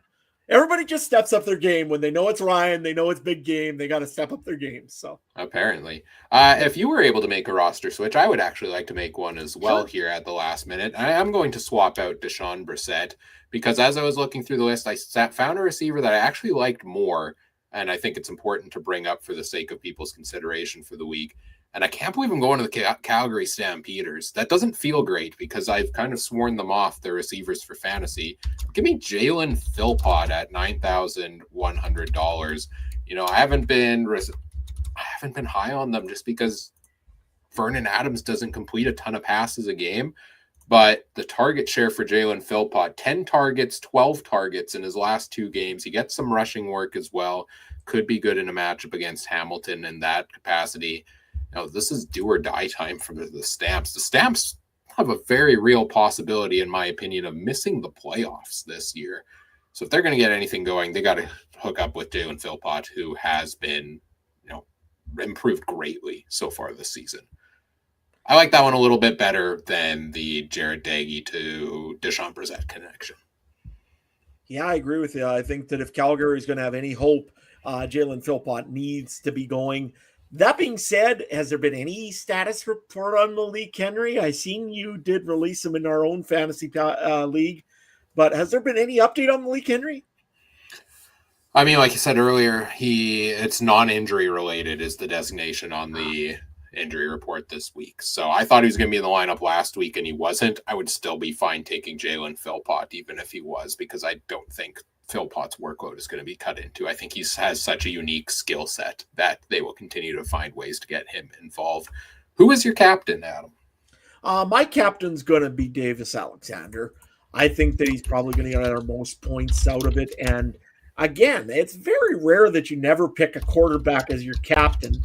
everybody just steps up their game when they know it's Ryan. They know it's big game. They got to step up their game. So apparently, if you were able to make a roster switch, I would actually like to make one as well here at the last minute. I am going to swap out Deshaun Brissett because as I was looking through the list, I found a receiver that I actually liked more, and I think it's important to bring up for the sake of people's consideration for the week. And I can't believe I'm going to the Calgary Stampeders. That doesn't feel great because I've kind of sworn them off, the receivers for fantasy. Give me Jalen Philpott at $9,100. You know, I haven't been high on them just because Vernon Adams doesn't complete a ton of passes a game. But the target share for Jalen Philpott, 10 targets, 12 targets in his last 2 games. He gets some rushing work as well. Could be good in a matchup against Hamilton in that capacity. Now, this is do or die time for the Stamps. The Stamps have a very real possibility, in my opinion, of missing the playoffs this year. So if they're going to get anything going, they got to hook up with Jalen Philpott, who has been, improved greatly so far this season. I like that one a little bit better than the Jared Daggy to Deshaun Brissett connection. Yeah, I agree with you. I think that if Calgary is going to have any hope, Jalen Philpott needs to be going. That being said, has there been any status report on Malik Henry? I seen you did release him in our own fantasy league, but has there been any update on Malik Henry? I mean, like I said earlier, it's non-injury related is the designation on the injury report this week. So I thought he was going to be in the lineup last week and he wasn't. I would still be fine taking Jalen Philpott even if he was, because I don't think Philpott's workload is going to be cut into. I think he has such a unique skill set that they will continue to find ways to get him involved. Who is your captain, Adam? My captain's going to be Davis Alexander. I think that he's probably going to get our most points out of it. And again, it's very rare that you never pick a quarterback as your captain.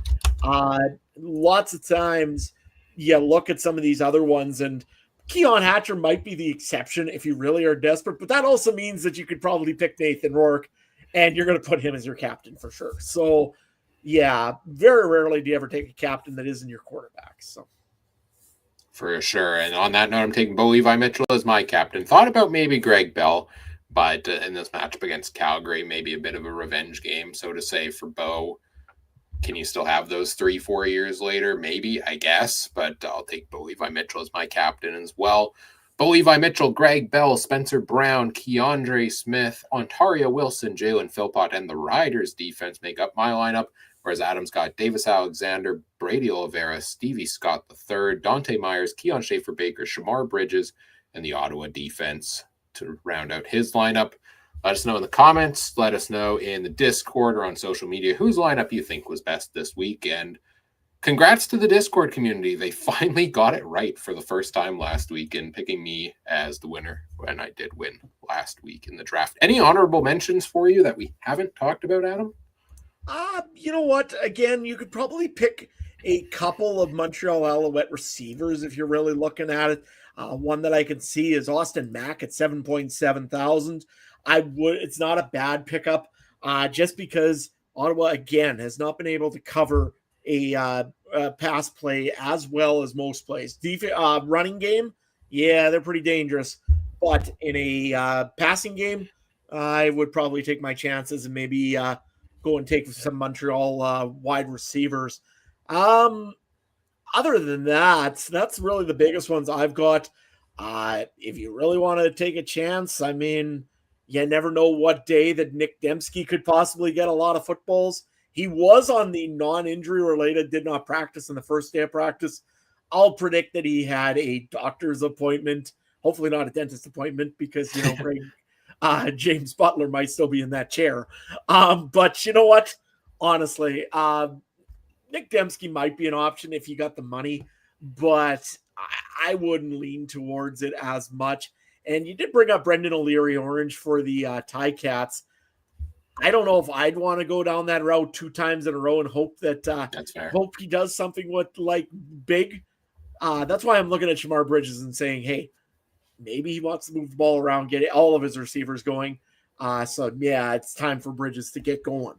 Lots of times you look at some of these other ones, and Keon Hatcher might be the exception if you really are desperate, but that also means that you could probably pick Nathan Rourke, and you're going to put him as your captain for sure. So, yeah, very rarely do you ever take a captain that isn't your quarterback. So, for sure. And on that note, I'm taking Bo Levi Mitchell as my captain. Thought about maybe Greg Bell, but in this matchup against Calgary, maybe a bit of a revenge game, so to say, for Bo. Can you still have those 3-4 years later? Maybe, I guess, but I'll take Bo Levi Mitchell as my captain as well. Bo Levi Mitchell, Greg Bell, Spencer Brown, Keandre Smith, Ontario Wilson, Jalen Philpott, and the Riders defense make up my lineup, whereas Adam's got Davis Alexander, Brady Oliveira, Stevie Scott III, Dante Myers, Keon Schaefer Baker, Shamar Bridges, and the Ottawa defense to round out his lineup. Let us know in the comments. Let us know in the Discord or on social media whose lineup you think was best this week. And congrats to the Discord community. They finally got it right for the first time last week in picking me as the winner when I did win last week in the draft. Any honorable mentions for you that we haven't talked about, Adam? You know what? Again, you could probably pick a couple of Montreal Alouette receivers if you're really looking at it. One that I can see is Austin Mack at 7.7 thousand. It's not a bad pickup, just because Ottawa again has not been able to cover a pass play as well as most plays. Running game, yeah, they're pretty dangerous, but in a passing game, I would probably take my chances and maybe go and take some Montreal wide receivers. Other than that, that's really the biggest ones I've got. If you really want to take a chance, I mean, you never know what day that Nick Dembski could possibly get a lot of footballs. He was on the non-injury related, did not practice in the first day of practice. I'll predict that he had a doctor's appointment, hopefully not a dentist appointment, because, James Butler might still be in that chair. But you know what? Honestly, Nick Dembski might be an option if you got the money, but I wouldn't lean towards it as much. And you did bring up Brendan O'Leary Orange for the Ticats. I don't know if I'd want to go down that route 2 times in a row and hope that That's fair. Hope he does something with like big. That's why I'm looking at Shamar Bridges and saying, hey, maybe he wants to move the ball around, get all of his receivers going. So yeah, it's time for Bridges to get going.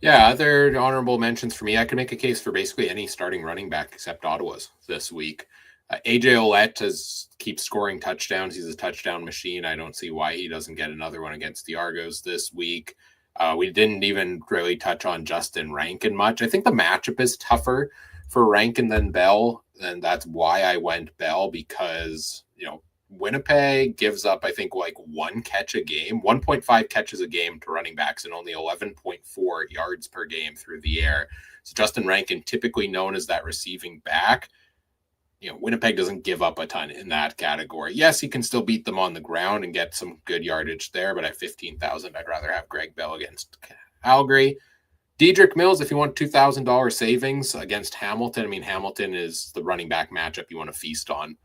Yeah, other honorable mentions for me. I can make a case for basically any starting running back except Ottawa's this week. AJ Ouellette keeps scoring touchdowns. He's a touchdown machine. I don't see why he doesn't get another one against the Argos this week. We didn't even really touch on Justin Rankin much. I think the matchup is tougher for Rankin than Bell, and that's why I went Bell, because, Winnipeg gives up, I think, like 1 catch a game, 1.5 catches a game to running backs and only 11.4 yards per game through the air. So Justin Rankin, typically known as that receiving back, Winnipeg doesn't give up a ton in that category. Yes, he can still beat them on the ground and get some good yardage there, but at 15,000, I'd rather have Greg Bell against Calgary. Dedrick Mills, if you want $2,000 savings against Hamilton, I mean, Hamilton is the running back matchup you want to feast on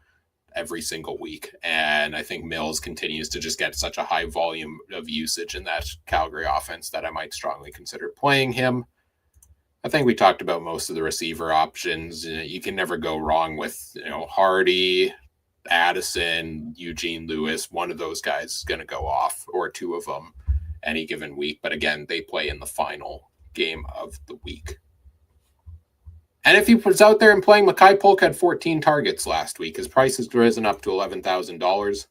every single week. And I think Mills continues to just get such a high volume of usage in that Calgary offense that I might strongly consider playing him. I think we talked about most of the receiver options. You can never go wrong with, Hardy, Addison, Eugene Lewis. One of those guys is going to go off, or 2 of them any given week. But again, they play in the final game of the week. And if he was out there and playing, Makai Polk had 14 targets last week. His price has risen up to $11,000.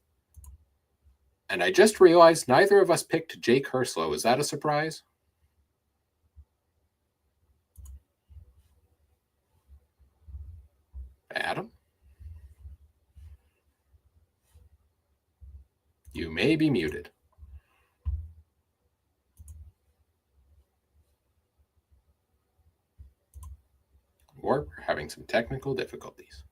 And I just realized neither of us picked Jake Herslow. Is that a surprise? Adam? You may be muted. Or we're having some technical difficulties.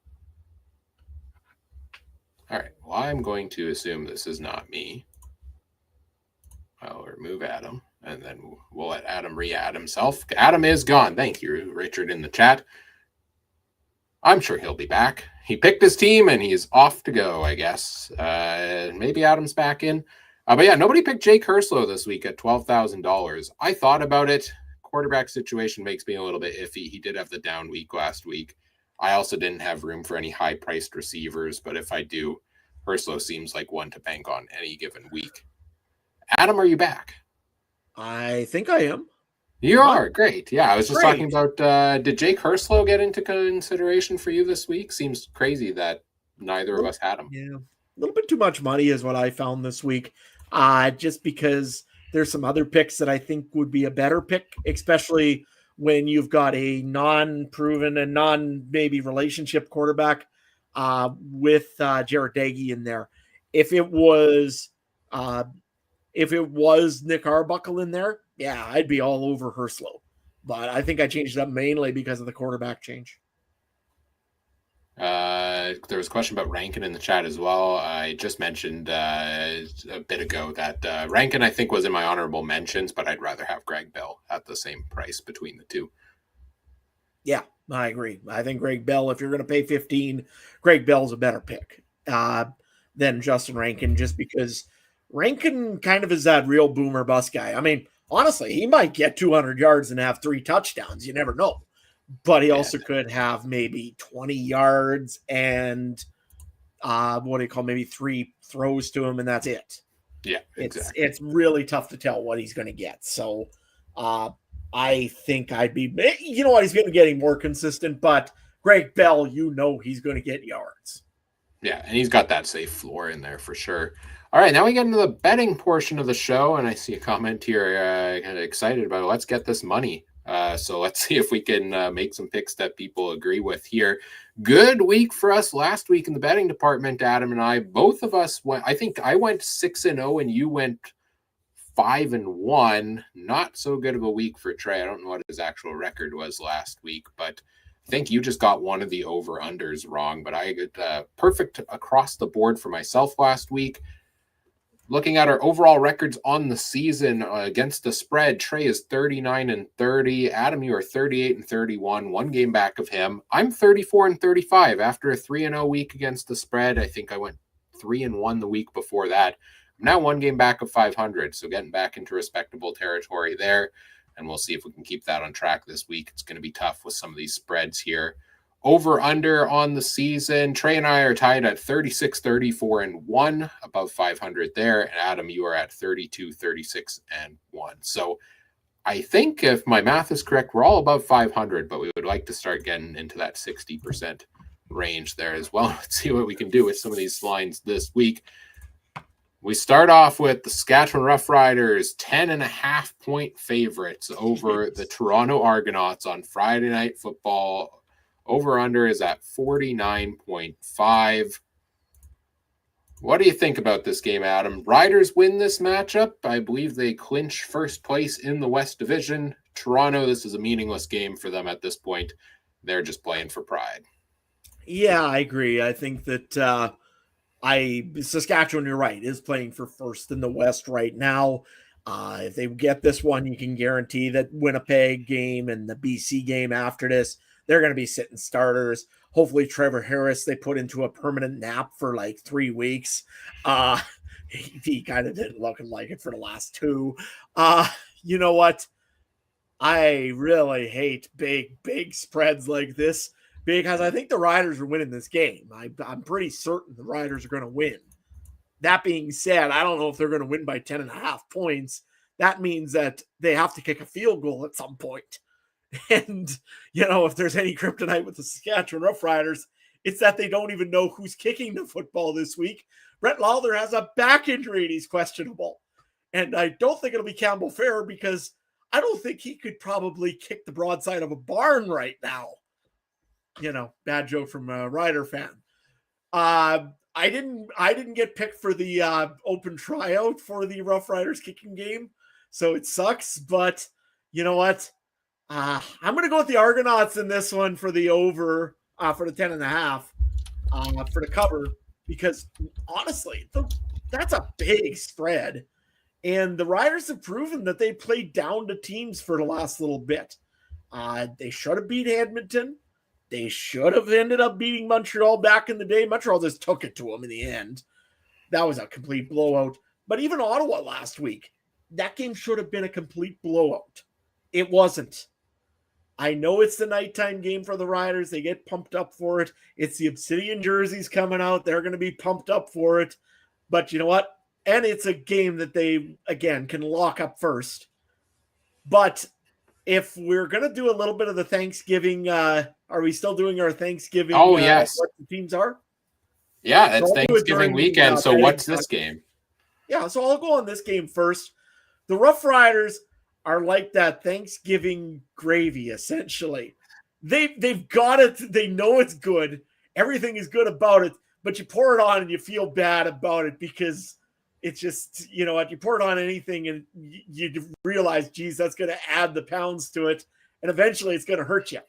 All right, well, I'm going to assume this is not me. I'll remove Adam, and then we'll let Adam re-add himself. Adam is gone. Thank you, Richard, in the chat. I'm sure he'll be back. He picked his team, and he's off to go, I guess. Maybe Adam's back in. But yeah, nobody picked Jake Herslow this week at $12,000. I thought about it. Quarterback situation makes me a little bit iffy. He did have the down week last week. I also didn't have room for any high-priced receivers, but if I do, Herslow seems like one to bank on any given week. Adam, are you back? I think I am. You are. Great. Yeah, I was just talking about, did Jake Herslow get into consideration for you this week? Seems crazy that neither of us had him. Yeah, a little bit too much money is what I found this week, just because there's some other picks that I think would be a better pick, especially when you've got a non-proven and non-maybe relationship quarterback with Jarrett Daggy in there. If it was Nick Arbuckle in there, yeah, I'd be all over Herslow. But I think I changed it up mainly because of the quarterback change. There was a question about Rankin in the chat as well. I just mentioned a bit ago that Rankin, I think, was in my honorable mentions, but I'd rather have Greg Bell at the same price between the two. Yeah, I agree. I think Greg Bell, if you're going to pay 15, Greg Bell's a better pick than Justin Rankin, just because Rankin kind of is that real boomer bust guy. I mean, honestly, he might get 200 yards and have 3 touchdowns. You never know. But he Yeah. also could have maybe 20 yards and maybe 3 throws to him, and that's it. Yeah, exactly. It's really tough to tell what he's going to get. So I think I'd be, he's going to get more consistent, but Greg Bell, he's going to get yards. Yeah, and he's got that safe floor in there for sure. All right, now we get into the betting portion of the show, and I see a comment here, kind of excited about it. Let's get this money. So let's see if we can make some picks that people agree with here. Good week for us last week in the betting department, Adam and I. Both of us went, I think I went 6-0 and you went 5-1. Not so good of a week for Trey. I don't know what his actual record was last week, but I think you just got one of the over-unders wrong. But I got perfect across the board for myself last week. Looking at our overall records on the season against the spread, Trey is 39-30. Adam, you are 38-31, one game back of him. I'm 34-35 after a 3-0 week against the spread. I think I went 3-1 the week before that. I'm now one game back of 500, so getting back into respectable territory there. And we'll see if we can keep that on track this week. It's going to be tough with some of these spreads here. Over under on the season, Trey and I are tied at 36-34-1, above 500 there. And Adam, you are at 32-36-1. So I think if my math is correct, we're all above 500, but we would like to start getting into that 60% range there as well. Let's see what we can do with some of these lines this week. We start off with the Saskatchewan Roughriders, 10.5-point favorites over the Toronto Argonauts on Friday Night Football. Over-under is at 49.5. What do you think about this game, Adam? Riders win this matchup. I believe they clinch first place in the West Division. Toronto, this is a meaningless game for them at this point. They're just playing for pride. Yeah, I agree. I think that Saskatchewan, you're right, is playing for first in the West right now. If they get this one, you can guarantee that Winnipeg game and the BC game after this, they're going to be sitting starters. Hopefully Trevor Harris, they put into a permanent nap for like 3 weeks. He kind of didn't look like it for the last 2. You know what? I really hate big spreads like this because I think the Riders are winning this game. I'm pretty certain the Riders are going to win. That being said, I don't know if they're going to win by 10.5 points. That means that they have to kick a field goal at some point. And, if there's any kryptonite with the Saskatchewan Roughriders, it's that they don't even know who's kicking the football this week. Brett Lawler has a back injury and he's questionable. And I don't think it'll be Campbell Fair because I don't think he could probably kick the broadside of a barn right now. Bad joke from a Rider fan. I didn't get picked for the open tryout for the Rough Riders kicking game, so it sucks. But you know what? I'm going to go with the Argonauts in this one for the over, for the 10.5, for the cover, because honestly, that's a big spread. And the Riders have proven that they played down to teams for the last little bit. They should have beat Edmonton. They should have ended up beating Montreal back in the day. Montreal just took it to them in the end. That was a complete blowout. But even Ottawa last week, that game should have been a complete blowout. It wasn't. I know it's the nighttime game for the Riders. They get pumped up for it. It's the Obsidian jerseys coming out. They're going to be pumped up for it. But you know what? And it's a game that they, again, can lock up first. But if we're going to do a little bit of the Thanksgiving, are we still doing our Thanksgiving? Oh, yes. What the teams are? Yeah, it's Thanksgiving weekend. So what's this game? Yeah, so I'll go on this game first. The Rough Riders are like that Thanksgiving gravy, essentially. They've got it. They know it's good. Everything is good about it, but you pour it on and you feel bad about it because it's just, you pour it on anything and you realize, geez, that's going to add the pounds to it. And eventually it's going to hurt you.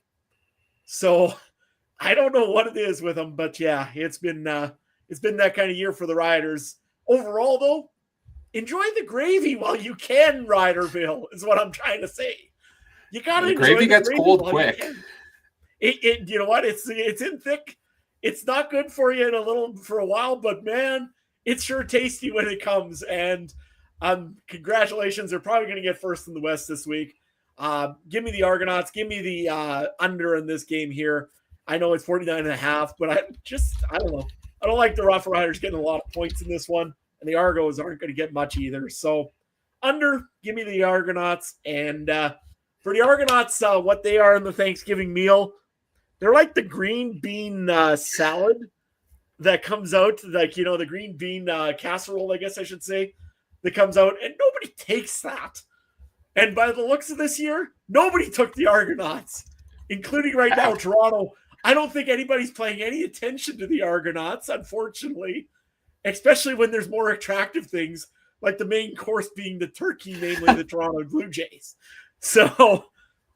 So I don't know what it is with them, but yeah, it's been that kind of year for the Riders. Overall, though, enjoy the gravy while you can, Riderville, is what I'm trying to say. You got to enjoy the gravy gets cold quick. You know what? It's in thick. It's not good for you for a while, but man, it's sure tasty when it comes. And congratulations. They're probably going to get first in the West this week. Give me the Argonauts. Give me the under in this game here. I know it's 49.5, but I don't know. I don't like the Rough Riders getting a lot of points in this one, and the Argos aren't going to get much either. So under, give me the Argonauts. And for the Argonauts, what they are in the Thanksgiving meal, they're like the green bean salad that comes out, like, the green bean casserole, I guess I should say, that comes out, and nobody takes that. And by the looks of this year, nobody took the Argonauts, including right now Toronto. I don't think anybody's paying any attention to the Argonauts, unfortunately, especially when there's more attractive things, like the main course being the turkey, namely the Toronto Blue Jays. So,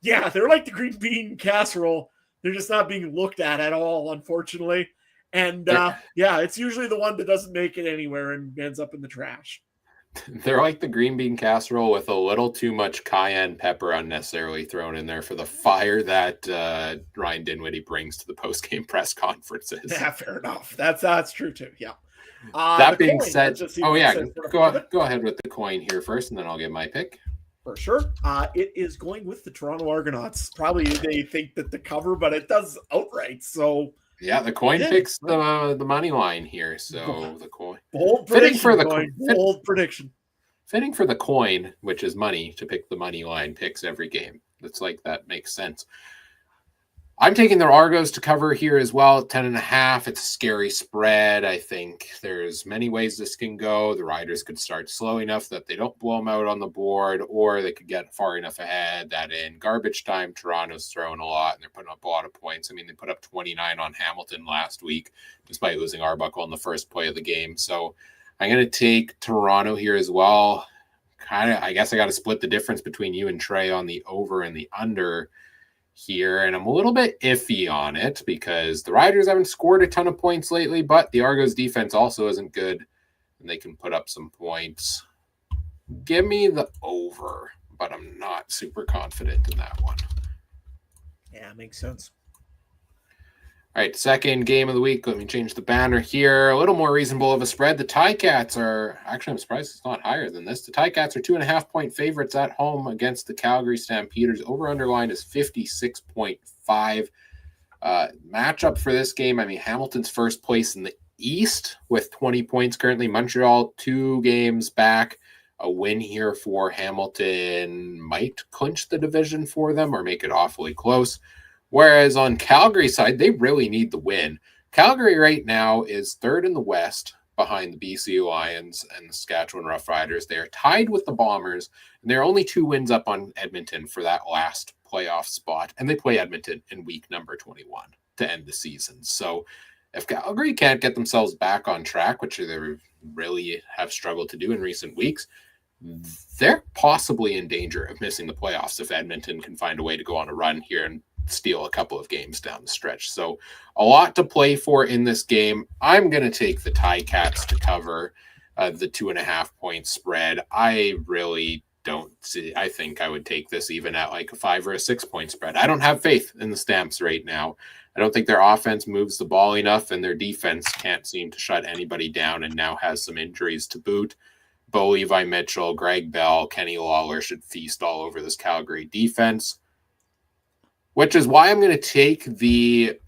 yeah, they're like the green bean casserole. They're just not being looked at all, unfortunately. And, it's usually the one that doesn't make it anywhere and ends up in the trash. They're like the green bean casserole with a little too much cayenne pepper unnecessarily thrown in there for the fire that Ryan Dinwiddie brings to the post-game press conferences. Yeah, fair enough. That's true too. Yeah. That being said, go ahead with the coin here first, and then I'll get my pick. For sure. It is going with the Toronto Argonauts. Probably they think that the cover, but it does outright. So yeah, the coin picks the money line here. So the coin. Bold prediction. Fitting for the coin, which is money, to pick the money line picks every game. That's like, that makes sense. I'm taking the Argos to cover here as well at 10.5. It's a scary spread. I think there's many ways this can go. The Riders could start slow enough that they don't blow them out on the board, or they could get far enough ahead that in garbage time, Toronto's throwing a lot and they're putting up a lot of points. I mean, they put up 29 on Hamilton last week, despite losing Arbuckle in the first play of the game. So I'm going to take Toronto here as well. I guess I got to split the difference between you and Trey on the over and the under here, and I'm a little bit iffy on it because the Riders haven't scored a ton of points lately, but the Argos defense also isn't good, and they can put up some points. Give me the over, but I'm not super confident in that one. Yeah, makes sense. All right, second game of the week. Let me change the banner here. A little more reasonable of a spread. The Ticats are, actually, I'm surprised it's not higher than this. The Ticats are 2.5-point favorites at home against the Calgary Stampeders. Over-under line is 56.5. Matchup for this game, I mean, Hamilton's first place in the East with 20 points currently. Montreal, 2 games back. A win here for Hamilton might clinch the division for them or make it awfully close. Whereas on Calgary's side, they really need the win. Calgary right now is third in the West behind the BC Lions and the Saskatchewan Roughriders. They are tied with the Bombers, and they're only 2 wins up on Edmonton for that last playoff spot. And they play Edmonton in week number 21 to end the season. So if Calgary can't get themselves back on track, which they really have struggled to do in recent weeks, they're possibly in danger of missing the playoffs if Edmonton can find a way to go on a run here and steal a couple of games down the stretch. So a lot to play for in this game. I'm going to take the Ticats to cover the 2.5-point spread. I really don't see, I think I would take this even at like a 5 or a 6-point spread. I don't have faith in the Stamps right now. I don't think their offense moves the ball enough, and their defense can't seem to shut anybody down and now has some injuries to boot. Bo Levi Mitchell, Greg Bell, Kenny Lawler should feast all over this Calgary defense, which is why I'm going to take the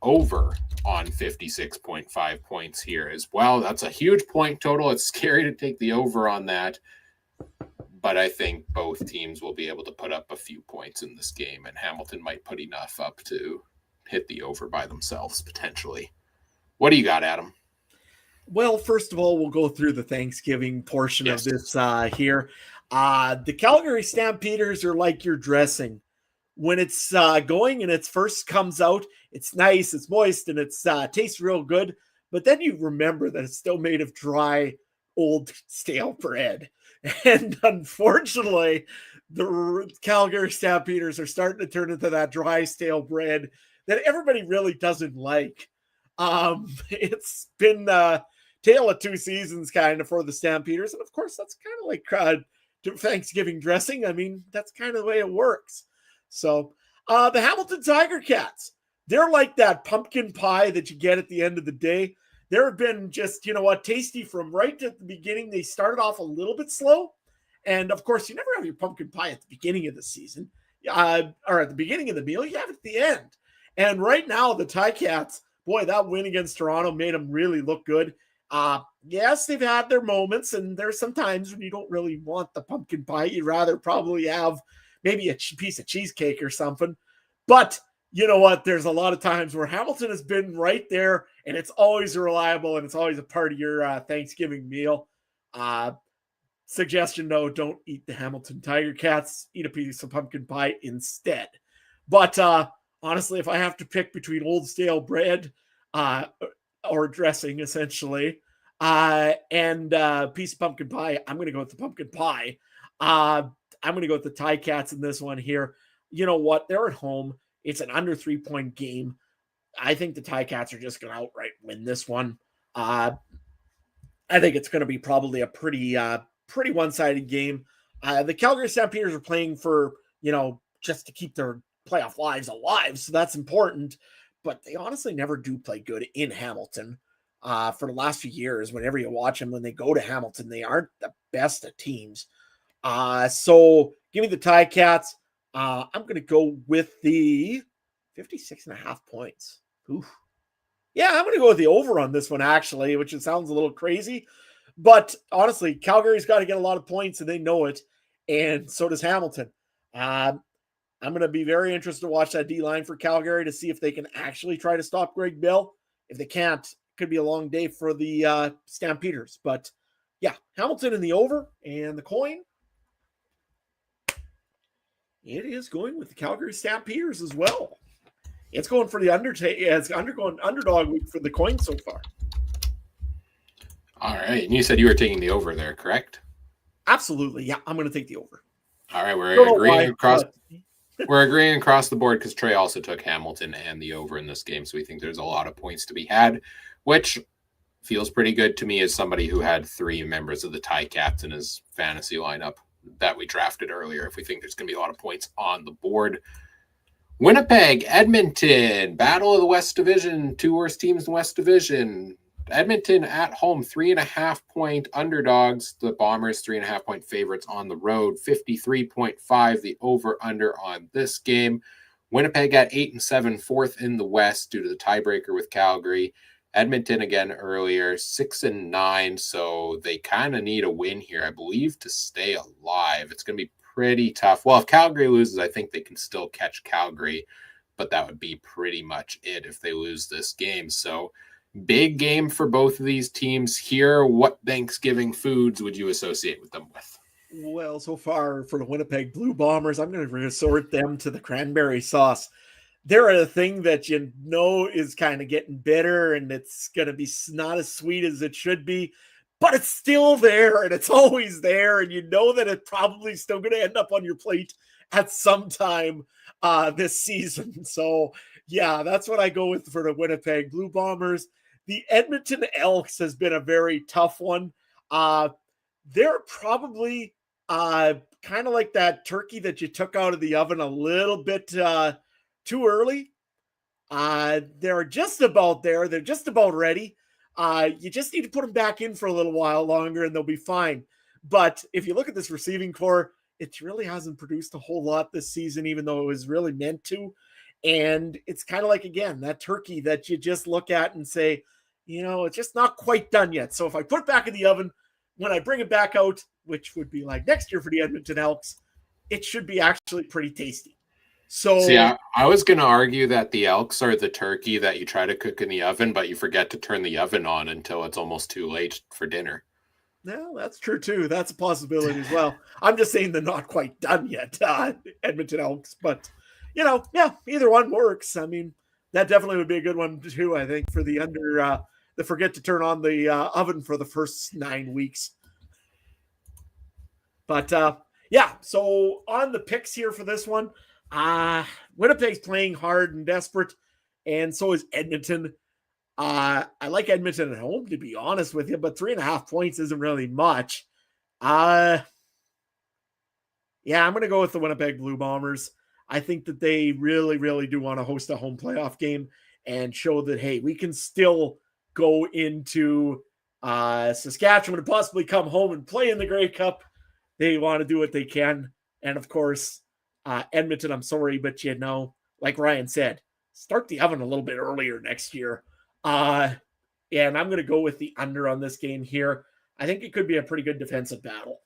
over on 56.5 points here as well. That's a huge point total. It's scary to take the over on that, but I think both teams will be able to put up a few points in this game, and Hamilton might put enough up to hit the over by themselves potentially. What do you got, Adam? Well, first of all, we'll go through the Thanksgiving portion of this here. The Calgary Stampeders are like your dressing. When it's going and it first comes out, it's nice, it's moist, and it tastes real good. But then you remember that it's still made of dry, old, stale bread. And unfortunately, the Calgary Stampeders are starting to turn into that dry, stale bread that everybody really doesn't like. It's been a tale of 2 seasons kind of for the Stampeders. And of course, that's kind of like Thanksgiving dressing. I mean, that's kind of the way it works. So the Hamilton Tiger Cats, they're like that pumpkin pie that you get at the end of the day. There have been just, tasty from right at the beginning. They started off a little bit slow. And of course, you never have your pumpkin pie at the beginning of the season or at the beginning of the meal. You have it at the end. And right now, the Ticats, boy, that win against Toronto made them really look good. Yes, they've had their moments, and there's some times when you don't really want the pumpkin pie. You'd rather probably have maybe a piece of cheesecake or something. But you know what? There's a lot of times where Hamilton has been right there, and it's always reliable, and it's always a part of your Thanksgiving meal. Suggestion, no, don't eat the Hamilton Tiger Cats. Eat a piece of pumpkin pie instead. But honestly, if I have to pick between old stale bread or dressing, essentially, and a piece of pumpkin pie, I'm going to go with the pumpkin pie. I'm going to go with the Ticats in this one here. You know what? They're at home. It's an under 3-point game. I think the Ticats are just going to outright win this one. I think it's going to be probably a pretty one-sided game. The Calgary Stampeders are playing for, just to keep their playoff lives alive. So that's important. But they honestly never do play good in Hamilton. For the last few years, whenever you watch them, when they go to Hamilton, they aren't the best of teams. So give me the Ticats. I'm going to go with the 56.5 points. Oof. Yeah, I'm going to go with the over on this one, actually, which it sounds a little crazy. But honestly, Calgary's got to get a lot of points, and they know it. And so does Hamilton. I'm going to be very interested to watch that D-line for Calgary to see if they can actually try to stop Greg Bill. If they can't, it could be a long day for the Stampeders. But, yeah, Hamilton in the over, and the coin, it is going with the Calgary Stampeders as well. It's going for the underdog week for the coin so far. All right. And you said you were taking the over there, correct? Absolutely. Yeah, I'm going to take the over. All right. We're agreeing across the board because Trey also took Hamilton and the over in this game. So we think there's a lot of points to be had, which feels pretty good to me as somebody who had 3 members of the Ticats in his fantasy lineup that we drafted earlier. If we think there's going to be a lot of points on the board. Winnipeg, Edmonton, Battle of the West Division, 2 worst teams in the West Division. Edmonton at home, 3.5-point underdogs. The Bombers, 3.5-point favorites on the road. 53.5, the over-under on this game. Winnipeg at 8-7, 4th in the West due to the tiebreaker with Calgary. Edmonton, again, earlier, 6-9, so they kind of need a win here, I believe, to stay alive. It's going to be pretty tough. Well, if Calgary loses, I think they can still catch Calgary, but that would be pretty much it if they lose this game. So big game for both of these teams here. What Thanksgiving foods would you associate with them with? Well, so far for the Winnipeg Blue Bombers, I'm going to resort them to the cranberry sauce. They're a thing that is kind of getting bitter, and it's going to be not as sweet as it should be. But it's still there, and it's always there, and you know that it's probably still going to end up on your plate at some time this season. So, yeah, that's what I go with for the Winnipeg Blue Bombers. The Edmonton Elks has been a very tough one. They're probably kind of like that turkey that you took out of the oven a little bit too early. They're just about there. They're just about ready. You just need to put them back in for a little while longer and they'll be fine. But if you look at this receiving core, it really hasn't produced a whole lot this season, even though it was really meant to. And it's kind of like, again, that turkey that you just look at and say, it's just not quite done yet. So if I put it back in the oven, when I bring it back out, which would be like next year for the Edmonton Elks, it should be actually pretty tasty. So see, I was going to argue that the Elks are the turkey that you try to cook in the oven, but you forget to turn the oven on until it's almost too late for dinner. No, that's true too. That's a possibility as well. I'm just saying they're not quite done yet, Edmonton Elks. But, yeah, either one works. I mean, that definitely would be a good one too, I think, for the the forget to turn on the oven for the first 9 weeks. But, yeah, so on the picks here for this one, Winnipeg's playing hard and desperate, and so is Edmonton. I like Edmonton at home, to be honest with you, but 3.5 points isn't really much. Yeah, I'm going to go with the Winnipeg Blue Bombers. I think that they really, really do want to host a home playoff game and show that, hey, we can still go into Saskatchewan and possibly come home and play in the Grey Cup. They want to do what they can. And of course, Edmonton, I'm sorry, but like Ryan said, start the oven a little bit earlier next year. And I'm going to go with the under on this game here. I think it could be a pretty good defensive battle.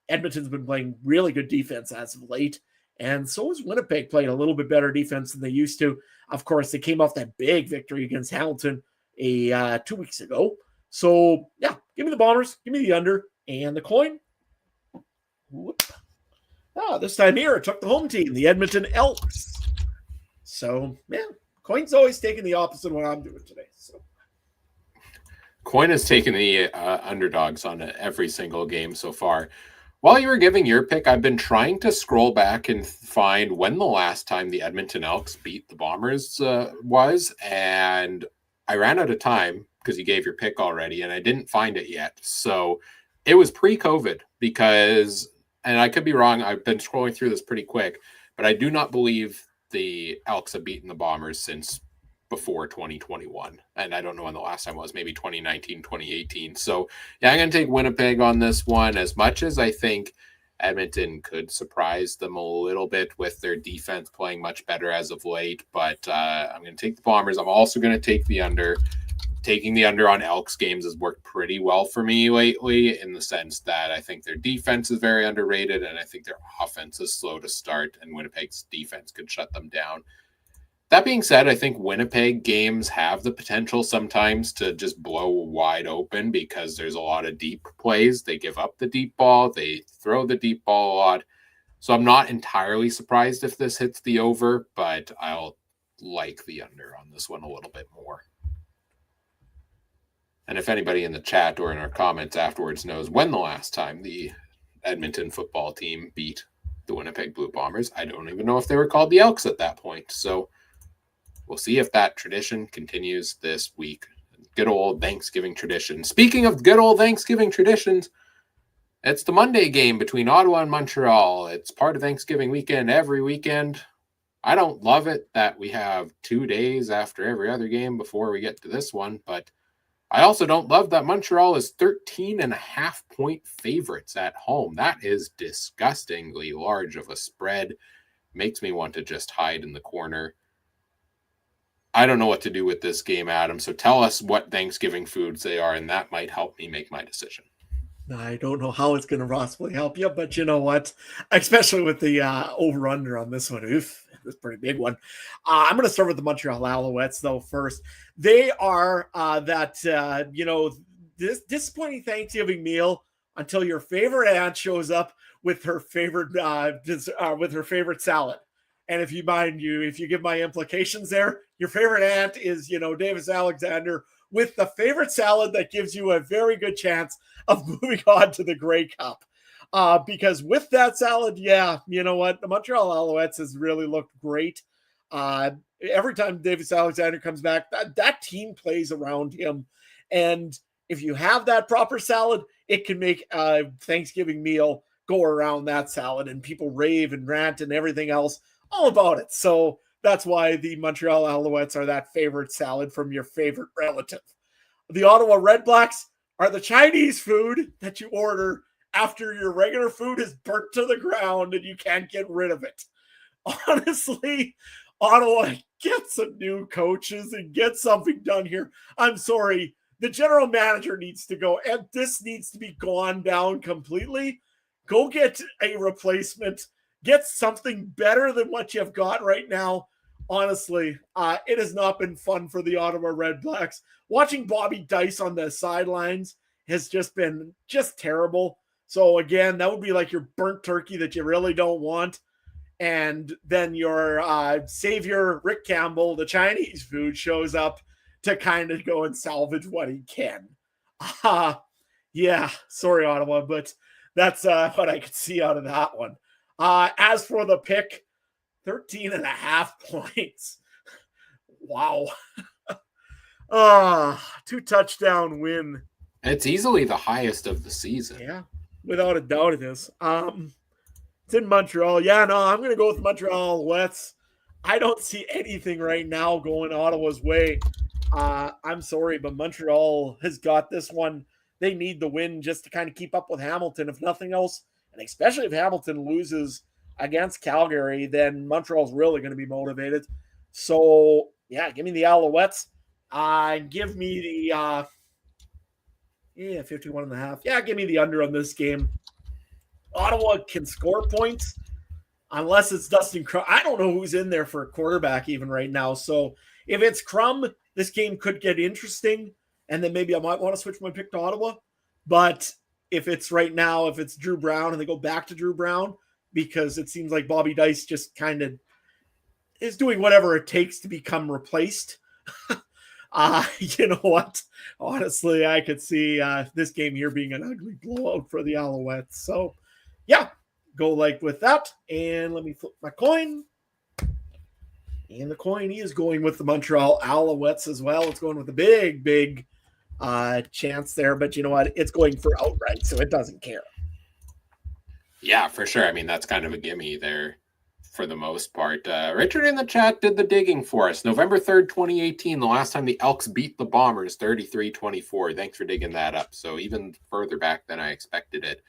Edmonton's been playing really good defense as of late, and so is Winnipeg playing a little bit better defense than they used to. Of course, they came off that big victory against Hamilton 2 weeks ago. So, yeah, give me the Bombers, give me the under, and the coin. This time here, it took the home team, the Edmonton Elks. So, yeah, coin's always taking the opposite of what I'm doing today. So, coin has taken the underdogs on every single game so far. While you were giving your pick, I've been trying to scroll back and find when the last time the Edmonton Elks beat the Bombers was, and I ran out of time because you gave your pick already, and I didn't find it yet. So it was pre-COVID because, and I could be wrong, I've been scrolling through this pretty quick, but I do not believe the Elks have beaten the Bombers since before 2021. And I don't know when the last time was, maybe 2019, 2018. So yeah, I'm going to take Winnipeg on this one, as much as I think Edmonton could surprise them a little bit with their defense playing much better as of late. But I'm going to take the Bombers. I'm also going to take the under. Taking the under on Elks games has worked pretty well for me lately, in the sense that I think their defense is very underrated, and I think their offense is slow to start, and Winnipeg's defense could shut them down. That being said, I think Winnipeg games have the potential sometimes to just blow wide open because there's a lot of deep plays. They give up the deep ball. They throw the deep ball a lot. So I'm not entirely surprised if this hits the over, but I'll like the under on this one a little bit more. And if anybody in the chat or in our comments afterwards knows when the last time the Edmonton football team beat the Winnipeg Blue Bombers, I don't even know if they were called the Elks at that point. So we'll see if that tradition continues this week. Good old Thanksgiving tradition. Speaking of good old Thanksgiving traditions, it's the Monday game between Ottawa and Montreal. It's part of Thanksgiving weekend every weekend. I don't love it that we have 2 days after every other game before we get to this one, but I also don't love that Montreal is 13.5-point favorites at home. That is disgustingly large of a spread. Makes me want to just hide in the corner. I don't know what to do with this game, Adam. So tell us what Thanksgiving foods they are, and that might help me make my decision. I don't know how it's going to possibly help you, but you know what? Especially with the over-under on this one. Oof, this is a pretty big one. I'm going to start with the Montreal Alouettes, though, first. They are this disappointing Thanksgiving meal until your favorite aunt shows up with her favorite salad. And if you give my implications there, your favorite aunt is, Davis Alexander with the favorite salad that gives you a very good chance of moving on to the Grey Cup. Because with that salad, you know what? The Montreal Alouettes has really looked great. Every time Davis Alexander comes back, that team plays around him. And if you have that proper salad, it can make a Thanksgiving meal go around that salad, and people rave and rant and everything else all about it. So that's why the Montreal Alouettes are that favorite salad from your favorite relative. The Ottawa Redblacks are the Chinese food that you order after your regular food is burnt to the ground and you can't get rid of it. Honestly, Ottawa, get some new coaches and get something done here. I'm sorry. The general manager needs to go, and this needs to be gone down completely. Go get a replacement. Get something better than what you've got right now. Honestly, it has not been fun for the Ottawa Redblacks. Watching Bobby Dice on the sidelines has just been terrible. So again, that would be like your burnt turkey that you really don't want. And then your savior, Rick Campbell, the Chinese food, shows up to kind of go and salvage what he can. Yeah, sorry, Ottawa, but that's what I could see out of that one. As for the pick, 13.5 points. Wow. 2-touchdown win. It's easily the highest of the season. Yeah, without a doubt it is. It's in Montreal. Yeah, no, I'm going to go with Montreal Alouettes. I don't see anything right now going Ottawa's way. I'm sorry, but Montreal has got this one. They need the win just to kind of keep up with Hamilton, if nothing else. And especially if Hamilton loses against Calgary, then Montreal's really going to be motivated. So, yeah, give me the Alouettes. Give me the 51 and a half. Yeah, give me the under on this game. Ottawa can score points unless it's Dustin Crum. I don't know who's in there for a quarterback even right now. So if it's Crum, this game could get interesting. And then maybe I might want to switch my pick to Ottawa. But if it's right now, if it's Drew Brown and they go back to Drew Brown, because it seems like Bobby Dice just kind of is doing whatever it takes to become replaced. You know what? Honestly, I could see this game here being an ugly blowout for the Alouettes. So, yeah, go like with that. And let me flip my coin. And the coin is going with the Montreal Alouettes as well. It's going with a big chance there. But you know what? It's going for outright, so it doesn't care. Yeah, for sure. I mean, that's kind of a gimme there for the most part. Richard in the chat did the digging for us. November 3rd, 2018, the last time the Elks beat the Bombers, 33-24. Thanks for digging that up. So even further back than I expected it.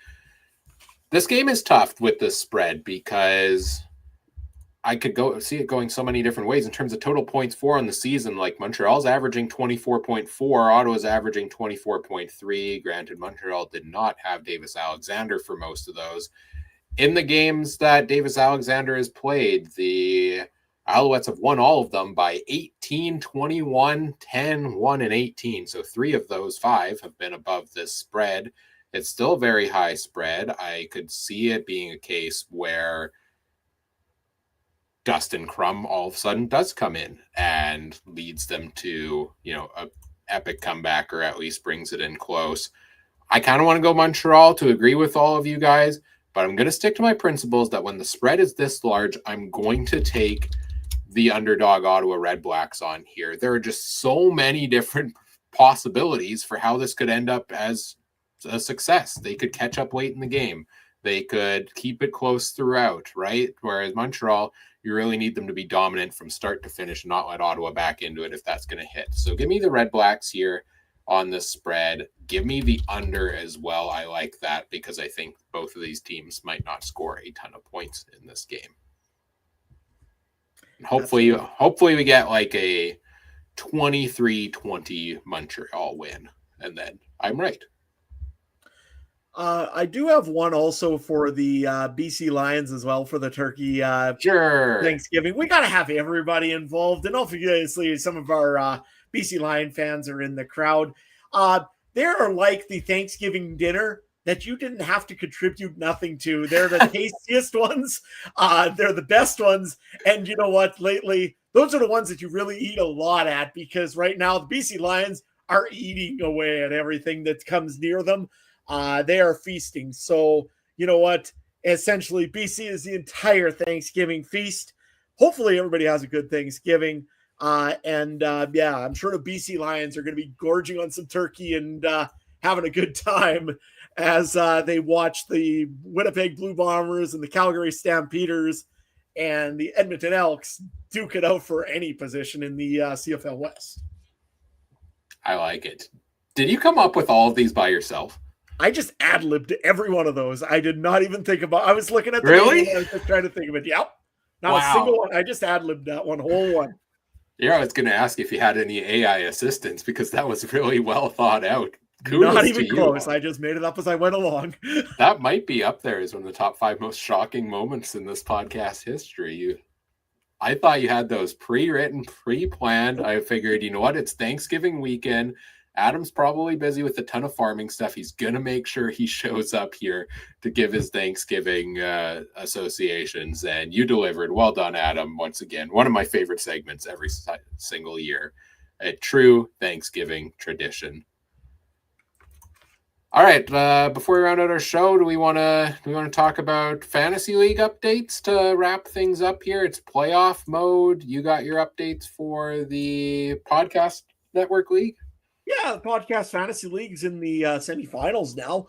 This game is tough with the spread because I could see it going so many different ways in terms of total points for on the season. Like Montreal's averaging 24.4, Ottawa's averaging 24.3. Granted, Montreal did not have Davis Alexander for most of those. In the games that Davis Alexander has played, the Alouettes have won all of them by 18, 21, 10, 1, and 18. So 3 of those 5 have been above this spread. It's still a very high spread. I could see it being a case where Dustin Crum all of a sudden does come in and leads them to, a epic comeback, or at least brings it in close. I kind of want to go Montreal to agree with all of you guys, but I'm going to stick to my principles that when the spread is this large, I'm going to take the underdog Ottawa Red Blacks on here. There are just so many different possibilities for how this could end up as a success. They could catch up late in the game. They could keep it close throughout, right? Whereas Montreal, you really need them to be dominant from start to finish, not let Ottawa back into it if that's going to hit. So give me the Red Blacks here on the spread. Give me the under as well. I like that because I think both of these teams might not score a ton of points in this game. And hopefully we get like a 23-20 Montreal win, and then I'm right. I do have one also for the BC Lions as well for the turkey sure. Thanksgiving. We got to have everybody involved. And obviously some of our BC Lion fans are in the crowd. They're like the Thanksgiving dinner that you didn't have to contribute nothing to. They're the tastiest ones. They're the best ones. And you know what? Lately, those are the ones that you really eat a lot at, because right now the BC Lions are eating away at everything that comes near them. They are feasting. So, you know what? Essentially, BC is the entire Thanksgiving feast. Hopefully, everybody has a good Thanksgiving. Yeah, I'm sure the BC Lions are going to be gorging on some turkey and having a good time as they watch the Winnipeg Blue Bombers and the Calgary Stampeders and the Edmonton Elks duke it out for any position in the CFL West. I like it. Did you come up with all of these by yourself? I just ad-libbed every one of those. I did not even think about. I was looking at the really. Game, I was just trying to think of it. Yep, not a single one. I just ad-libbed that whole one. Yeah, I was going to ask if you had any AI assistants because that was really well thought out. Kudos not even to close. You. I just made it up as I went along. That might be up there as one of the top 5 most shocking moments in this podcast history. I thought you had those pre-written, pre-planned. I figured, you know what? It's Thanksgiving weekend. Adam's probably busy with a ton of farming stuff. He's going to make sure he shows up here to give his Thanksgiving associations. And you delivered. Well done, Adam. Once again, one of my favorite segments every single year. A true Thanksgiving tradition. All right. Before we round out our show, do we want to talk about fantasy league updates to wrap things up here? It's playoff mode. You got your updates for the podcast network league? Yeah, the podcast fantasy league's in the semifinals now.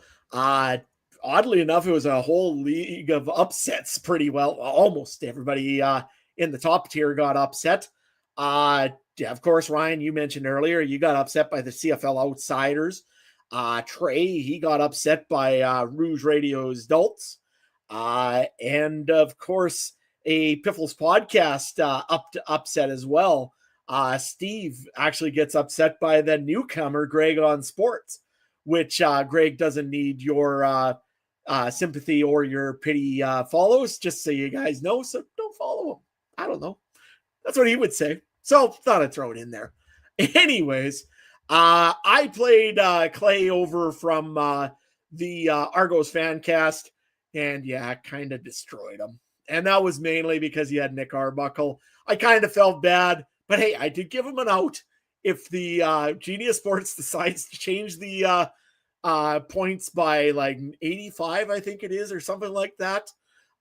oddly enough, it was a whole league of upsets pretty well. Almost everybody in the top tier got upset. Of course, Ryan, you mentioned earlier, you got upset by the CFL outsiders. Trey, he got upset by Rouge Radio's Dolts. And of course, a Piffles podcast upset as well. Steve actually gets upset by the newcomer, Greg on Sports, which Greg doesn't need your sympathy or your pity follows, just so you guys know. So don't follow him. I don't know. That's what he would say. So thought I'd throw it in there. Anyways, I played Clay over from the Argos Fancast, and yeah, kind of destroyed him. And that was mainly because he had Nick Arbuckle. I kind of felt bad, but hey, I did give him an out. If the Genius Sports decides to change the points by like 85, I think it is, or something like that,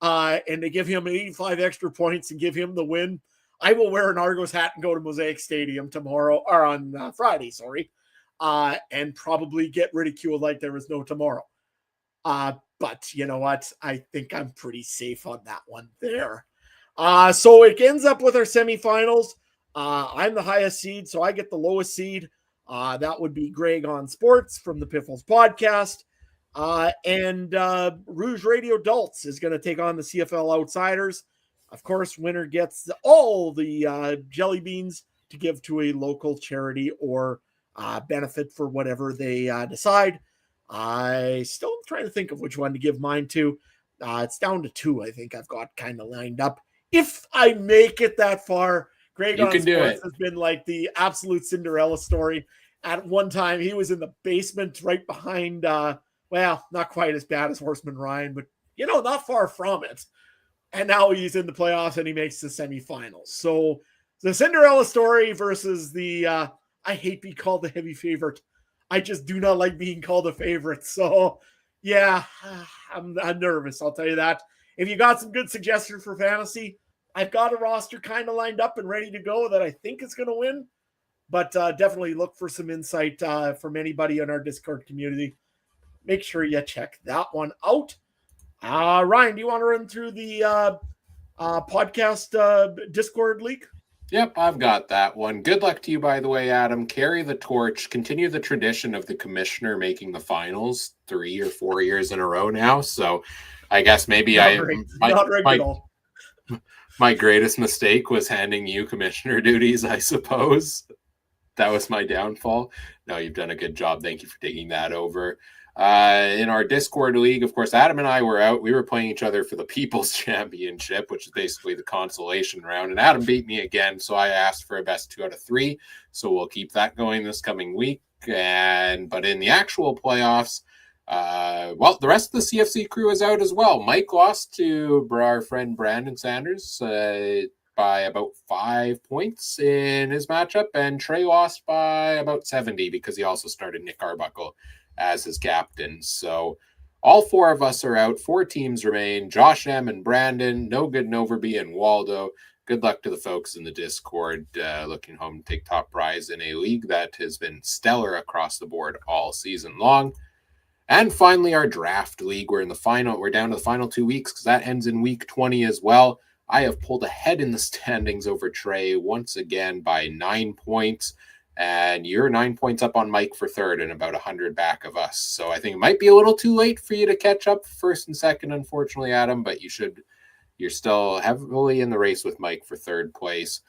and they give him 85 extra points and give him the win, I will wear an Argos hat and go to Mosaic Stadium tomorrow, or on Friday, and probably get ridiculed like there was no tomorrow. But you know what? I think I'm pretty safe on that one there. So it ends up with our semifinals. I'm the highest seed, so I get the lowest seed. That would be Greg on Sports from the Piffles podcast. And Rouge Radio Adults is going to take on the CFL Outsiders. Of course, winner gets all the jelly beans to give to a local charity or benefit for whatever they decide. I still am trying to think of which one to give mine to. It's down to 2, I think I've got kind of lined up. If I make it that far, Greg on Sports has been like the absolute Cinderella story. At one time, he was in the basement right behind, well, not quite as bad as Horseman Ryan, but, not far from it. And now he's in the playoffs and he makes the semifinals. So the Cinderella story versus the, I hate being called the heavy favorite. I just do not like being called a favorite. So, yeah, I'm nervous. I'll tell you that. If you got some good suggestions for fantasy, I've got a roster kind of lined up and ready to go that I think is going to win. But definitely look for some insight from anybody in our Discord community. Make sure you check that one out. Ryan, do you want to run through the podcast Discord league? Yep, I've got that one. Good luck to you, by the way, Adam. Carry the torch. Continue the tradition of the commissioner making the finals 3 or 4 years in a row now. So I guess maybe my greatest mistake was handing you commissioner duties, I suppose. That was my downfall. No, you've done a good job. Thank you for taking that over. In our Discord league, of course, Adam and I were out. We were playing each other for the People's Championship, which is basically the consolation round. And Adam beat me again, so I asked for a best 2 out of 3. So we'll keep that going this coming week. But in the actual playoffs, the rest of the CFC crew is out as well. Mike lost to our friend Brandon Sanders by about 5 points in his matchup, and Trey lost by about 70 because he also started Nick Arbuckle as his captain. So all 4 of us are out. 4 teams remain: Josh M and Brandon, No Good Noverby, and Waldo. Good luck to the folks in the Discord looking home to take top prize in a league that has been stellar across the board all season long. And finally, our draft league. We're down to the final 2 weeks because that ends in week 20 as well. I have pulled ahead in the standings over Trey once again by 9 points. And you're 9 points up on Mike for third and about 100 back of us. So I think it might be a little too late for you to catch up first and second, unfortunately, Adam, but you're still heavily in the race with Mike for third place.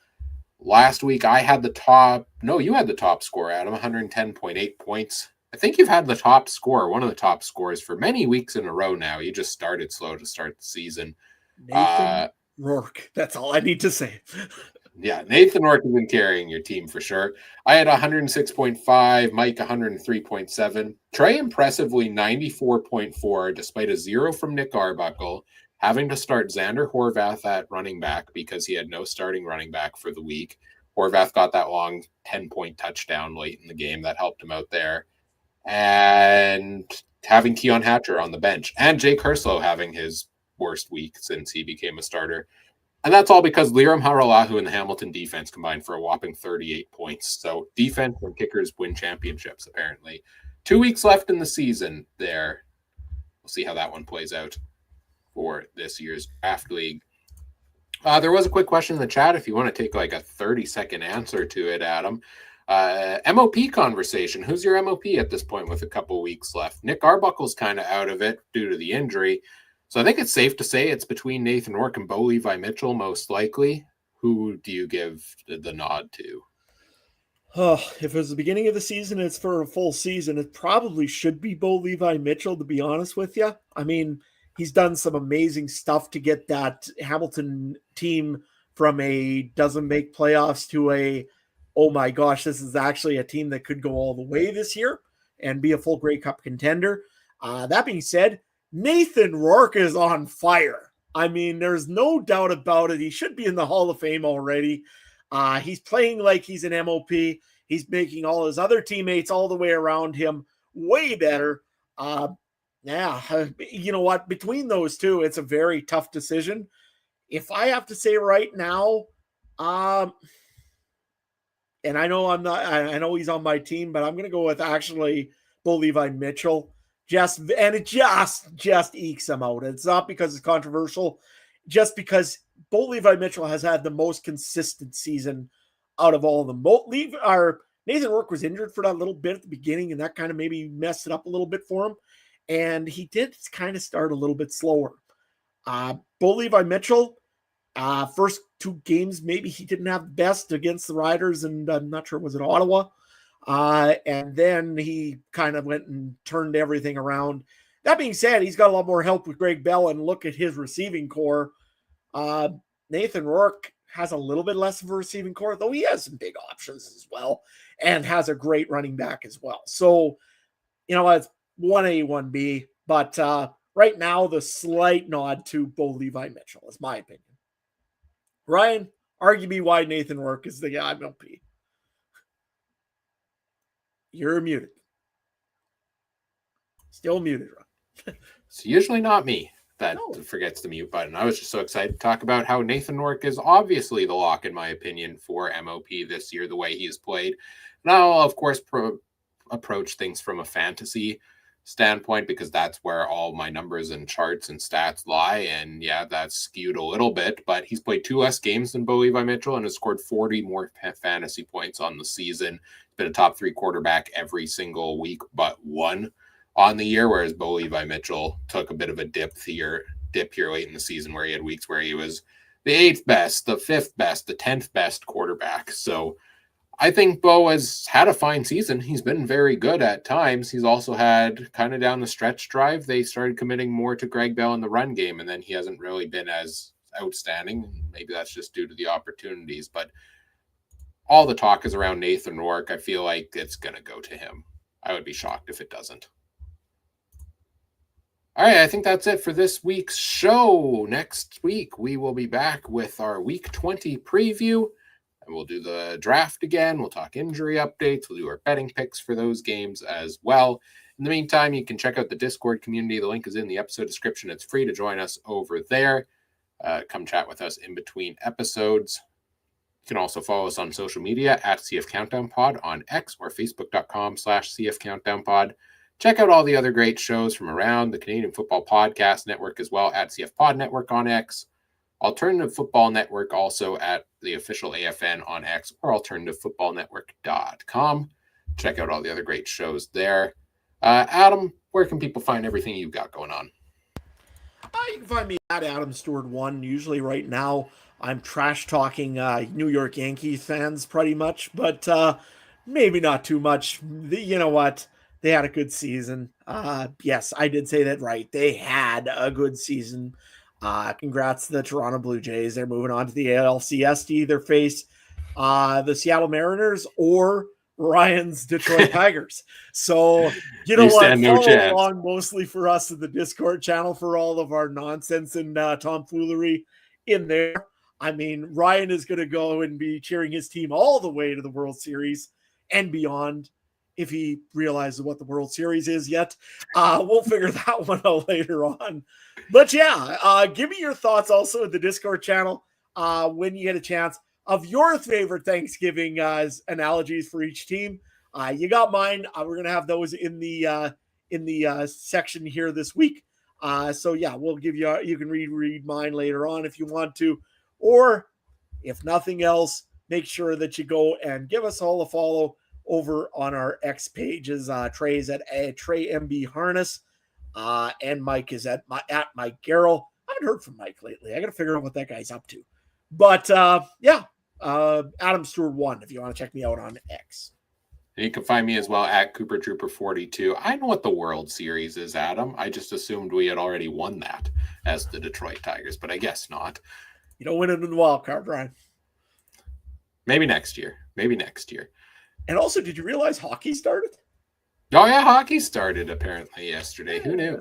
Last week, you had the top score, Adam, 110.8 points. I think you've had the top score, one of the top scores for many weeks in a row now. You just started slow to start the season. Nathan Rourke. That's all I need to say. Yeah, Nathan Rourke has been carrying your team for sure. I had 106.5, Mike 103.7. Trey impressively 94.4, despite a 0 from Nick Arbuckle, having to start Xander Horvath at running back because he had no starting running back for the week. Horvath got that long 10-point touchdown late in the game. That helped him out there. And having Keon Hatcher on the bench. And Jake Herslow having his worst week since he became a starter. And that's all because Liram Haralahu and the Hamilton defense combined for a whopping 38 points. So defense and kickers win championships, apparently. 2 weeks left in the season there. we'll see how that one plays out for this year's draft league. There was a quick question in the chat if you want to take like a 30-second answer to it, Adam. MOP conversation. Who's your MOP at this point with a couple weeks left? Nick Arbuckle's kind of out of it due to the injury. So I think it's safe to say it's between Nathan Rourke and Bo Levi Mitchell, most likely. Who do you give the nod to? Oh, if it was the beginning of the season, it's for a full season, it probably should be Bo Levi Mitchell, to be honest with you. I mean, he's done some amazing stuff to get that Hamilton team from a doesn't make playoffs to a, oh my gosh, this is actually a team that could go all the way this year and be a full Grey Cup contender. That being said, Nathan Rourke is on fire. I mean, there's no doubt about it. He should be in the Hall of Fame already. He's playing like he's an MOP. He's making all his other teammates all the way around him way better. You know what? Between those two, it's a very tough decision. If I have to say right now, and I know he's on my team, but I'm going to go with actually Bo Levi Mitchell. It just ekes him out. It's not because it's controversial, just because Bo Levi Mitchell has had the most consistent season out of all of them. Nathan Rourke was injured for that little bit at the beginning, and that kind of maybe messed it up a little bit for him. And he did kind of start a little bit slower. Bo Levi Mitchell, first two games, maybe he didn't have the best against the Riders, and I'm not sure, was it Ottawa? And then he kind of went and turned everything around. That being said, he's got a lot more help with Greg Bell, and look at his receiving core. Nathan Rourke has a little bit less of a receiving core, though he has some big options as well, and has a great running back as well. So, you know, it's 1A, 1B, but right now the slight nod to Bo Levi Mitchell is my opinion. Ryan, argue me why Nathan Rourke is the MLP. You're muted. Still muted, Ryan. It's usually not me that forgets the mute button. I was just so excited to talk about how Nathan Rourke is obviously the lock, in my opinion, for MOP this year, the way he's played. And I'll, of course, approach things from a fantasy standpoint, because that's where all my numbers and charts and stats lie. And yeah, that's skewed a little bit, but he's played 2 less games than Bo Levi Mitchell and has scored 40 more fantasy points on the season. He's been a top 3 quarterback every single week but one on the year, whereas Bo Levi Mitchell took a bit of a dip here late in the season, where he had weeks where he was the 8th best, the 5th best, the 10th best quarterback. So I think Bo has had a fine season. He's been very good at times. He's also had kind of down the stretch drive, they started committing more to Greg Bell in the run game, and then he hasn't really been as outstanding. Maybe that's just due to the opportunities, but all the talk is around Nathan Rourke. I feel like it's going to go to him. I would be shocked if it doesn't. All right, I think that's it for this week's show. Next week, we will be back with our Week 20 preview, and we'll do the draft again. We'll talk injury updates. We'll do our betting picks for those games as well. In the meantime, you can check out the Discord community. The link is in the episode description. It's free to join us over there. Come chat with us in between episodes. You can also follow us on social media at CF Countdown Pod on X or Facebook.com/CF Countdown Pod. Check out all the other great shows from around the Canadian Football Podcast Network as well at CF Pod Network on X. Alternative Football Network also at the official AFN on X or alternativefootballnetwork.com. Check out all the other great shows there. Adam, where can people find everything you've got going on? You can find me at Adam Stewart 1. Usually right now I'm trash talking New York Yankees fans pretty much, but maybe not too much. You know what? They had a good season. Yes, I did say that right. They had a good season. Congrats to the Toronto Blue Jays. They're moving on to the ALCS to either face the Seattle Mariners or Ryan's Detroit Tigers. So, you know what? Follow along mostly for us in the Discord channel for all of our nonsense and tomfoolery in there. I mean, Ryan is going to go and be cheering his team all the way to the World Series and beyond. If he realizes what the World Series is yet, we'll figure that one out later on. But yeah, give me your thoughts also in the Discord channel when you get a chance of your favorite Thanksgiving analogies for each team. You got mine. We're gonna have those in the section here this week. So yeah, we'll give you, you can read mine later on if you want to, or if nothing else, make sure that you go and give us all a follow over on our X pages. Trey's at Trey MB Harness, and Mike is at Mike Garrell. I haven't heard from Mike lately. I got to figure out what that guy's up to. But yeah, Adam Stewart 1 if you want to check me out on X. And you can find me as well at Cooper Trooper 42. I know what the World Series is, Adam. I just assumed we had already won that as the Detroit Tigers, but I guess not. You don't win it in the wild card, Ryan. Maybe next year. And also, did you realize hockey started? Oh, yeah, hockey started apparently yesterday. Who knew?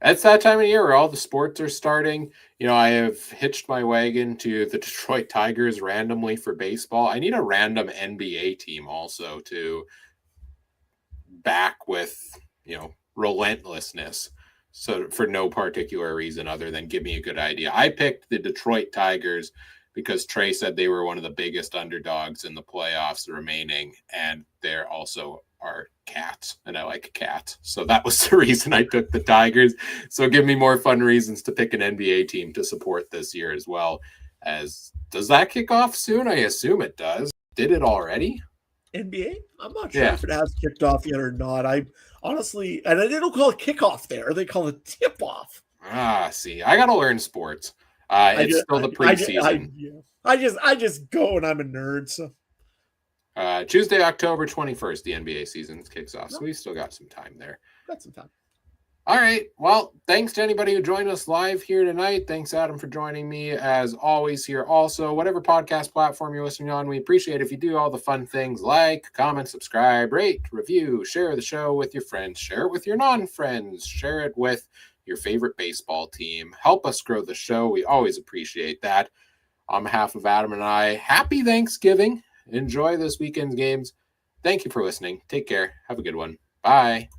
It's that time of year where all the sports are starting. You know, I have hitched my wagon to the Detroit Tigers randomly for baseball. I need a random NBA team also to back with, you know, relentlessness. So for no particular reason other than give me a good idea. I picked the Detroit Tigers because Trey said they were one of the biggest underdogs in the playoffs remaining, and they're also are cats, and I like cats. So that was the reason I took the Tigers. So give me more fun reasons to pick an NBA team to support this year as well. As does that kick off soon? I assume it does. Did it already? NBA? I'm not sure if it has kicked off yet or not. I honestly, and they don't call it kickoff there. They call it tip off. See, I got to learn sports. It's still the preseason. I just go and I'm a nerd. So Tuesday, October 21st, the NBA season kicks off. So we still got some time there. Got some time. All right. Well, thanks to anybody who joined us live here tonight. Thanks, Adam, for joining me as always here. Also, whatever podcast platform you're listening on, we appreciate if you do all the fun things like comment, subscribe, rate, review, share the show with your friends, share it with your non-friends, share it with your favorite baseball team. Help us grow the show. We always appreciate that. On behalf of Adam and I, happy Thanksgiving. Enjoy this weekend's games. Thank you for listening. Take care. Have a good one. Bye.